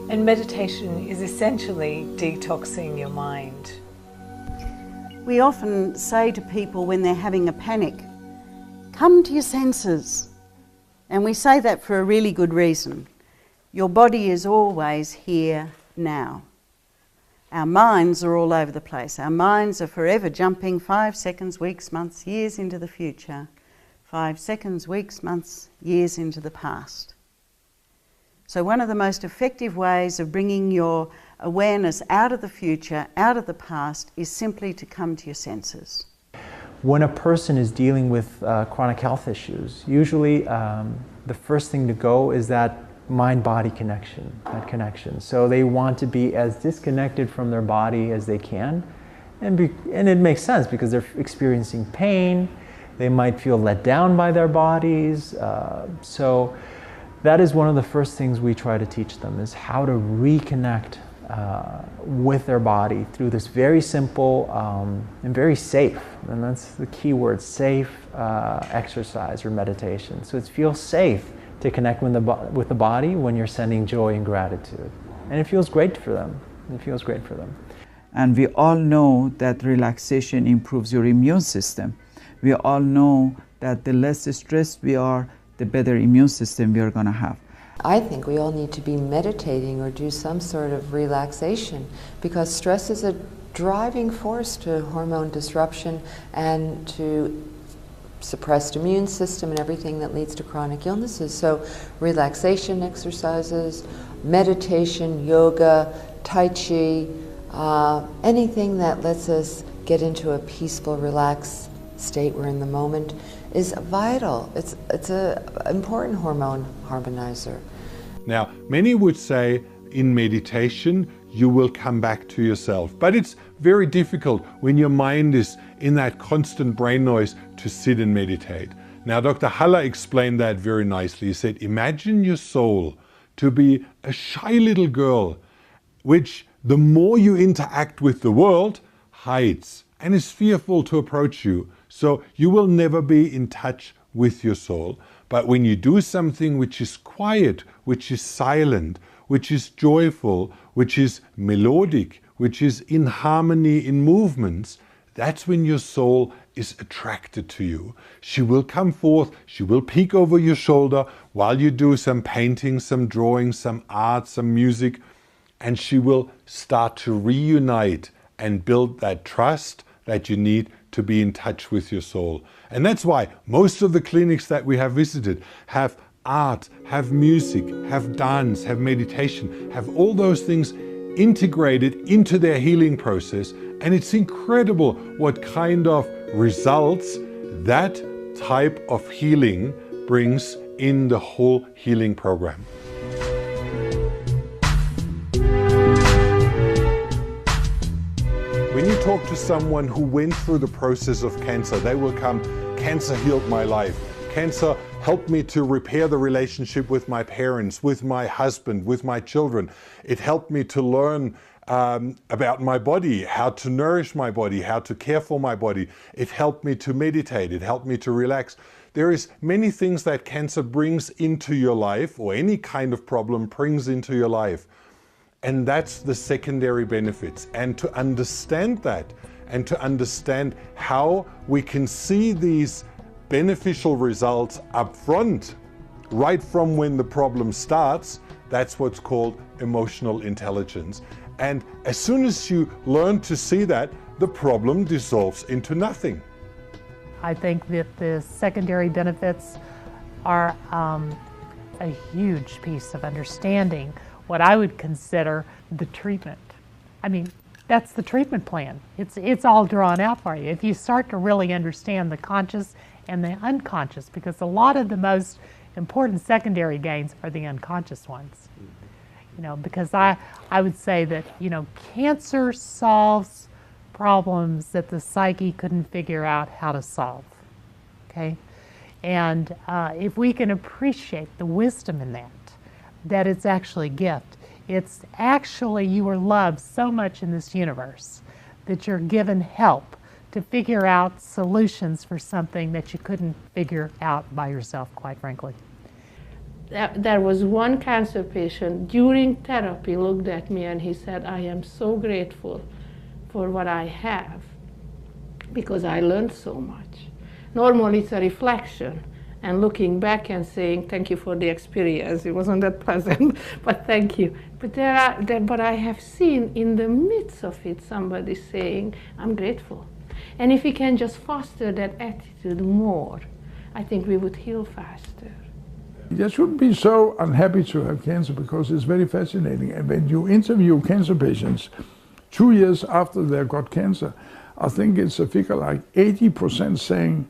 And meditation is essentially detoxing your mind. We often say to people when they're having a panic, come to your senses. And we say that for a really good reason. Your body is always here now. Our minds are all over the place. Our minds are forever jumping 5 seconds, weeks, months, years into the future. 5 seconds, weeks, months, years into the past. So one of the most effective ways of bringing your awareness out of the future, out of the past, is simply to come to your senses. When a person is dealing with chronic health issues, usually the first thing to go is that mind-body connection, that connection. So they want to be as disconnected from their body as they can. And it makes sense because they're experiencing pain. They might feel let down by their bodies. So that is one of the first things we try to teach them, is how to reconnect with their body through this very simple and very safe, and that's the key word, safe exercise or meditation. So it feels safe to connect with the body when you're sending joy and gratitude. And it feels great for them. It feels great for them. And we all know that relaxation improves your immune system. We all know that the less stressed we are, the better immune system we are going to have. I think we all need to be meditating or do some sort of relaxation, because stress is a driving force to hormone disruption and to suppressed immune system and everything that leads to chronic illnesses. So relaxation exercises, meditation, yoga, tai chi, anything that lets us get into a peaceful, relaxed state, we're in the moment, is vital. It's an important hormone harmonizer. Now, many would say in meditation you will come back to yourself, but it's very difficult when your mind is in that constant brain noise to sit and meditate. Now, Dr. Haller explained that very nicely. He said, imagine your soul to be a shy little girl, which the more you interact with the world, hides and is fearful to approach you. So you will never be in touch with your soul. But when you do something which is quiet, which is silent, which is joyful, which is melodic, which is in harmony in movements, that's when your soul is attracted to you. She will come forth, she will peek over your shoulder while you do some painting, some drawing, some art, some music, and she will start to reunite and build that trust that you need to be in touch with your soul. And that's why most of the clinics that we have visited have art, have music, have dance, have meditation, have all those things integrated into their healing process, and it's incredible what kind of results that type of healing brings in the whole healing program. When you talk to someone who went through the process of cancer, they will come, "Cancer healed my life. Cancer helped me to repair the relationship with my parents, with my husband, with my children. It helped me to learn about my body, how to nourish my body, how to care for my body. It helped me to meditate. It helped me to relax." There is many things that cancer brings into your life, or any kind of problem brings into your life. And that's the secondary benefits. And to understand that, and to understand how we can see these beneficial results up front, right from when the problem starts, that's what's called emotional intelligence. And as soon as you learn to see that, the problem dissolves into nothing. I think that the secondary benefits are a huge piece of understanding what I would consider the treatment. I mean, that's the treatment plan. It's all drawn out for you. If you start to really understand the conscious and the unconscious, because a lot of the most important secondary gains are the unconscious ones. You know, because I would say that, you know, cancer solves problems that the psyche couldn't figure out how to solve, okay? And if we can appreciate the wisdom in that it's actually a gift. It's actually, you are loved so much in this universe that you're given help to figure out solutions for something that you couldn't figure out by yourself, quite frankly. There was one cancer patient during therapy looked at me and he said, "I am so grateful for what I have because I learned so much." Normally it's a reflection and looking back and saying, "Thank you for the experience. It wasn't that pleasant, but thank you." But but I have seen in the midst of it somebody saying, "I'm grateful." And if we can just foster that attitude more, I think we would heal faster. You shouldn't be so unhappy to have cancer because it's very fascinating. And when you interview cancer patients 2 years after they got cancer, I think it's a figure like 80% saying,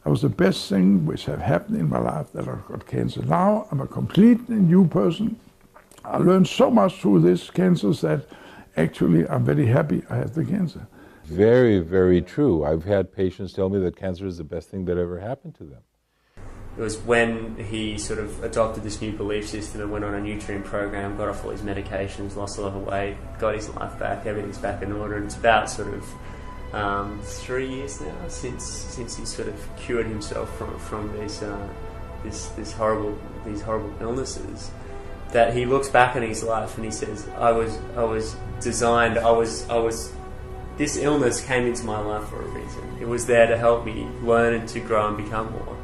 "It was the best thing which have happened in my life that I got cancer. Now I'm a completely new person. I learned so much through this cancer that actually I'm very happy I had the cancer." Very, very true. I've had patients tell me that cancer is the best thing that ever happened to them. It was when he sort of adopted this new belief system and went on a nutrient program, got off all his medications, lost a lot of weight, got his life back, everything's back in order. And it's about sort of 3 years now since he sort of cured himself from these horrible illnesses, that he looks back on his life and he says, I was designed, this illness came into my life for a reason. It was there to help me learn and to grow and become more.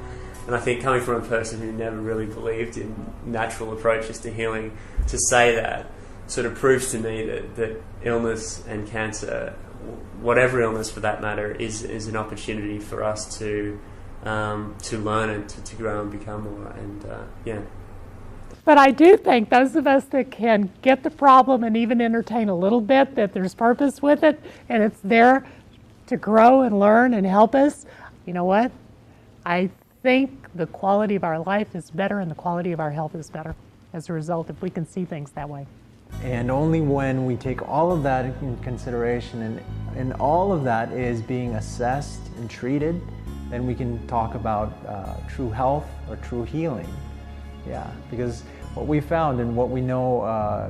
And I think coming from a person who never really believed in natural approaches to healing, to say that sort of proves to me that illness and cancer, whatever illness for that matter, is an opportunity for us to learn and to grow and become more. And yeah. But I do think those of us that can get the problem and even entertain a little bit that there's purpose with it and it's there to grow and learn and help us, you know what? I think the quality of our life is better and the quality of our health is better as a result if we can see things that way. And only when we take all of that in consideration and all of that is being assessed and treated, then we can talk about true health or true healing. Yeah, because what we found and what we know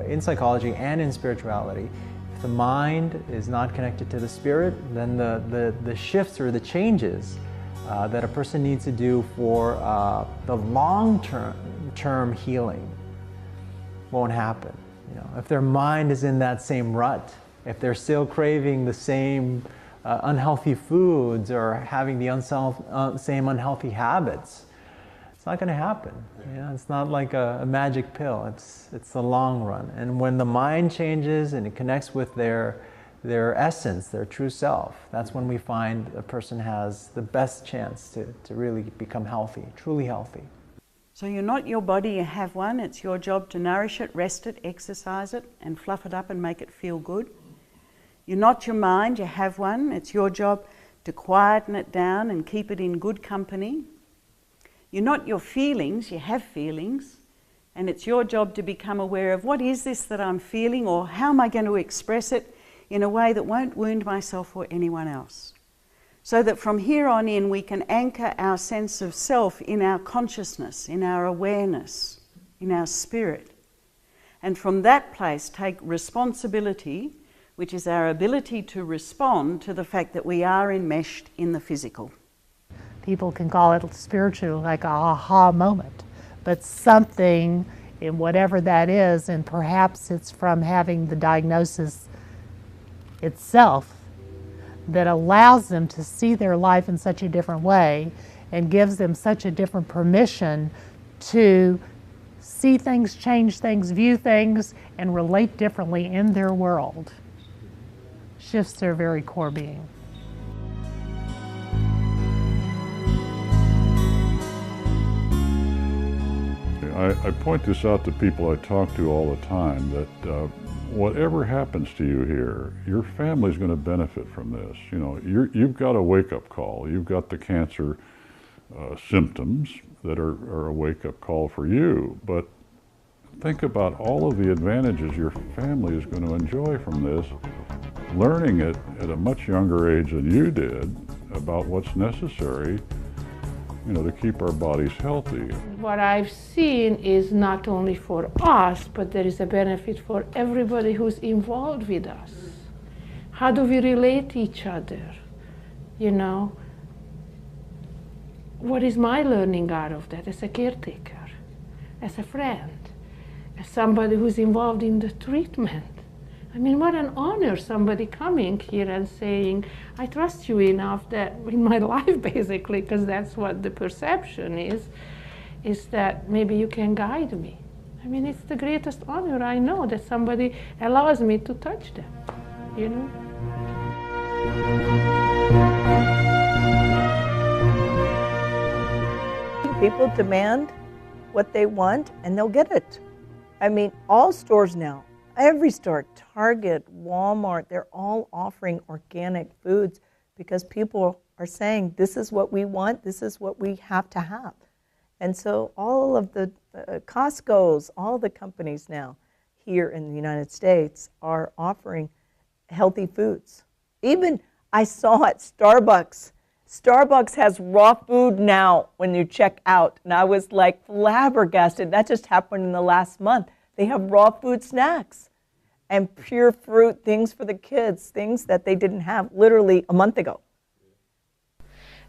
in psychology and in spirituality, if the mind is not connected to the spirit, then the shifts or the changes that a person needs to do for the long-term healing won't happen. You know, if their mind is in that same rut, if they're still craving the same unhealthy foods or having the same unhealthy habits, it's not going to happen. You know, it's not like a magic pill. It's the long run. And when the mind changes and it connects with their essence, their true self, that's when we find a person has the best chance to really become healthy, truly healthy. So you're not your body, you have one. It's your job to nourish it, rest it, exercise it, and fluff it up and make it feel good. You're not your mind, you have one. It's your job to quieten it down and keep it in good company. You're not your feelings, you have feelings. And it's your job to become aware of what is this that I'm feeling, or how am I going to express it in a way that won't wound myself or anyone else. So that from here on in we can anchor our sense of self in our consciousness, in our awareness, in our spirit. And from that place take responsibility, which is our ability to respond to the fact that we are enmeshed in the physical. People can call it spiritual, like a aha moment, but something in whatever that is, and perhaps it's from having the diagnosis itself, that allows them to see their life in such a different way and gives them such a different permission to see things, change things, view things, and relate differently in their world. Shifts their very core being. I point this out to people I talk to all the time, that whatever happens to you here, your family's going to benefit from this. You know, you've got a wake-up call. You've got the cancer symptoms that are a wake-up call for you. But think about all of the advantages your family is going to enjoy from this, learning it at a much younger age than you did about what's necessary, you know, to keep our bodies healthy. What I've seen is not only for us, but there is a benefit for everybody who's involved with us. How do we relate to each other? You know, what is my learning out of that as a caretaker, as a friend, as somebody who's involved in the treatment? I mean, what an honor, somebody coming here and saying, I trust you enough that in my life, basically, because that's what the perception is that maybe you can guide me. I mean, it's the greatest honor I know, that somebody allows me to touch them, you know? People demand what they want and they'll get it. I mean, all stores now, every store, Target, Walmart, they're all offering organic foods because people are saying, this is what we want, this is what we have to have. And so all of the Costco's, all the companies now here in the United States are offering healthy foods. Even I saw at Starbucks, Starbucks has raw food now when you check out. And I was like flabbergasted. That just happened in the last month. They have raw food snacks and pure fruit, things for the kids, things that they didn't have literally a month ago.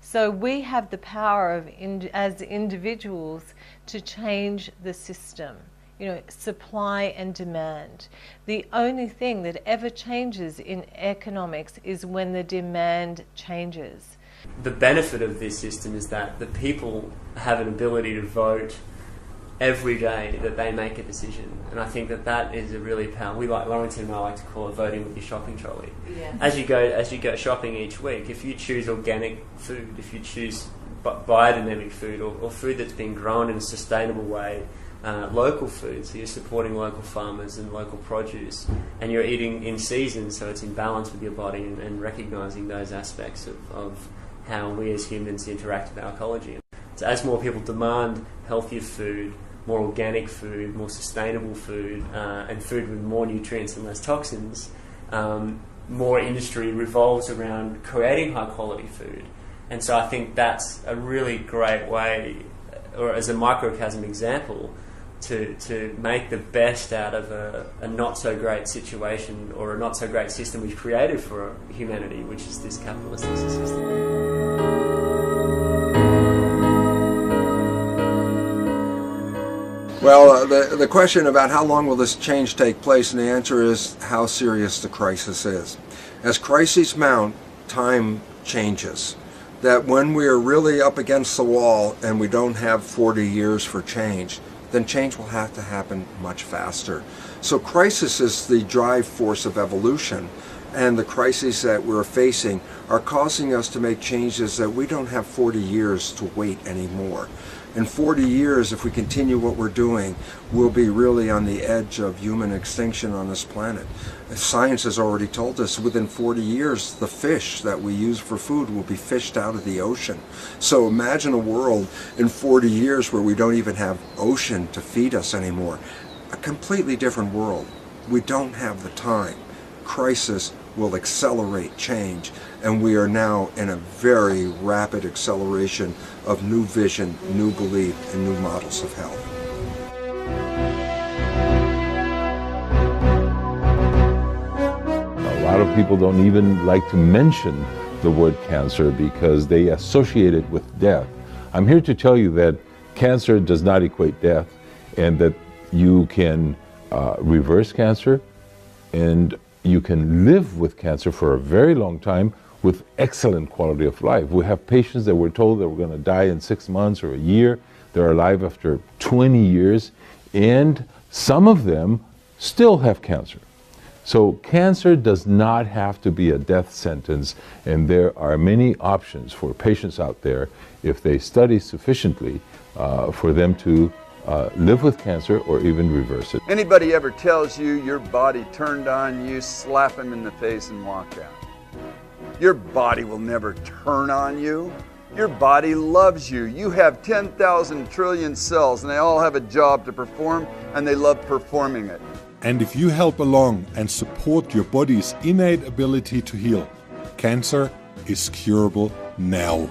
So we have the power of, as individuals, to change the system, you know, supply and demand. The only thing that ever changes in economics is when the demand changes. The benefit of this system is that the people have an ability to vote every day that they make a decision, and I think that that is a really powerful. We like Laurenton and I like to call it voting with your shopping trolley. Yeah. As you go shopping each week, if you choose organic food, if you choose biodynamic food, or food that's been grown in a sustainable way, local food, so you're supporting local farmers and local produce, and you're eating in season, so it's in balance with your body, and recognising those aspects of how we as humans interact with our ecology. So as more people demand healthier food, more organic food, more sustainable food, and food with more nutrients and less toxins, more industry revolves around creating high quality food. And so I think that's a really great way, or as a microcosm example, to make the best out of a not so great situation, or a not so great system we've created for humanity, which is this capitalistic system. Well, the question about how long will this change take place, and the answer is how serious the crisis is. As crises mount, time changes. That when we are really up against the wall and we don't have 40 years for change, then change will have to happen much faster. So crisis is the drive force of evolution, and the crises that we're facing are causing us to make changes that we don't have 40 years to wait anymore. In 40 years, if we continue what we're doing, we'll be really on the edge of human extinction on this planet. Science has already told us within 40 years, the fish that we use for food will be fished out of the ocean. So imagine a world in 40 years where we don't even have ocean to feed us anymore. A completely different world. We don't have the time. Crisis will accelerate change, and we are now in a very rapid acceleration of new vision, new belief, and new models of health. A lot of people don't even like to mention the word cancer because they associate it with death. I'm here to tell you that cancer does not equate death, and that you can reverse cancer, and you can live with cancer for a very long time with excellent quality of life. We have patients that were told that were going to die in 6 months or a year. They're alive after 20 years, and some of them still have cancer. So cancer does not have to be a death sentence, and there are many options for patients out there, if they study sufficiently, for them to live with cancer or even reverse it. Anybody ever tells you your body turned on you, slap them in the face and walk out. Your body will never turn on you. Your body loves you. You have 10,000 trillion cells, and they all have a job to perform, and they love performing it. And if you help along and support your body's innate ability to heal, cancer is curable now.